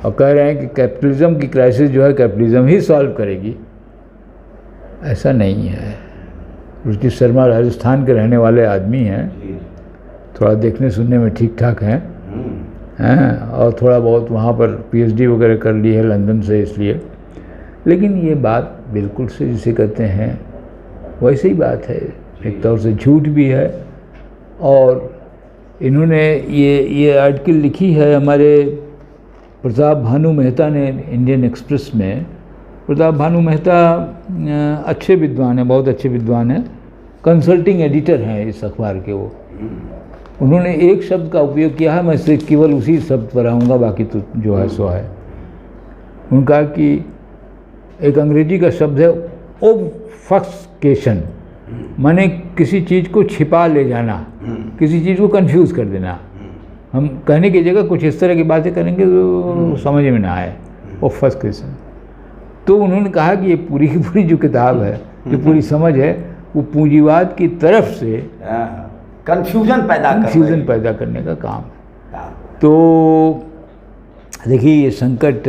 और कह रहे हैं कि कैपिटलिज्म की क्राइसिस जो है कैपिटलिज्म ही सॉल्व करेगी। ऐसा नहीं है। रुचित शर्मा राजस्थान के रहने वाले आदमी हैं, थोड़ा देखने सुनने में ठीक ठाक हैं, और थोड़ा बहुत वहाँ पर PhD वगैरह कर ली है लंदन से, इसलिए। लेकिन ये बात बिल्कुल से जिसे कहते हैं वैसे ही बात है, एक तौर से झूठ भी है। और इन्होंने ये आर्टिकल लिखी है हमारे प्रताप भानु मेहता ने इंडियन एक्सप्रेस में। प्रताप भानु मेहता अच्छे विद्वान हैं, बहुत अच्छे विद्वान हैं, कंसल्टिंग एडिटर हैं इस अखबार के। वो उन्होंने एक शब्द का उपयोग किया है, मैं सिर्फ केवल उसी शब्द पर आऊँगा, बाकी तो जो है सो है। उन्होंने कहा कि एक अंग्रेजी का शब्द है ओबफस्केशन, माने किसी चीज़ को छिपा ले जाना, किसी चीज़ को कंफ्यूज कर देना। हम कहने की जगह कुछ इस तरह की बातें करेंगे तो समझ में ना आए, ओबफस्केशन। तो उन्होंने कहा कि ये पूरी की पूरी जो किताब है, जो पूरी समझ है, वो पूंजीवाद की तरफ से कंफ्यूजन पैदा करने का काम है। हाँ। तो देखिए ये संकट,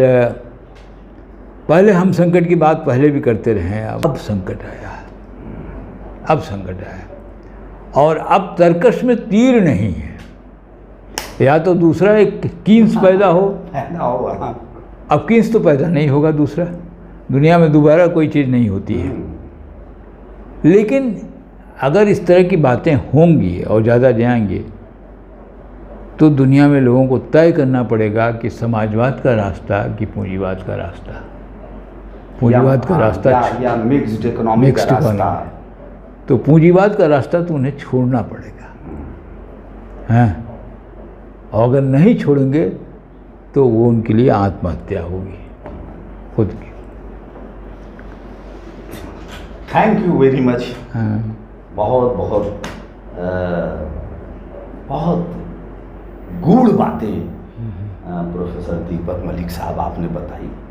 पहले हम संकट की बात पहले भी करते रहे हैं, अब संकट आया, अब संकट आया और अब तर्कश में तीर नहीं है, या तो दूसरा एक कीन्स पैदा हो, अब कीन्स तो पैदा नहीं होगा दूसरा, दुनिया में दोबारा कोई चीज़ नहीं होती है। लेकिन अगर इस तरह की बातें होंगी और ज़्यादा जाएंगी तो दुनिया में लोगों को तय करना पड़ेगा कि समाजवाद का रास्ता कि पूंजीवाद का रास्ता। पूंजीवाद का रास्ता या मिक्स्ड इकोनॉमी का रास्ता, तो पूंजीवाद का रास्ता तो उन्हें छोड़ना पड़ेगा, हैं, और अगर नहीं छोड़ेंगे तो वो उनके लिए आत्महत्या होगी खुद की। Thank you very much. हाँ। बहुत बहुत बहुत गूढ़ बातें प्रोफेसर दीपक मलिक साहब आपने बताई।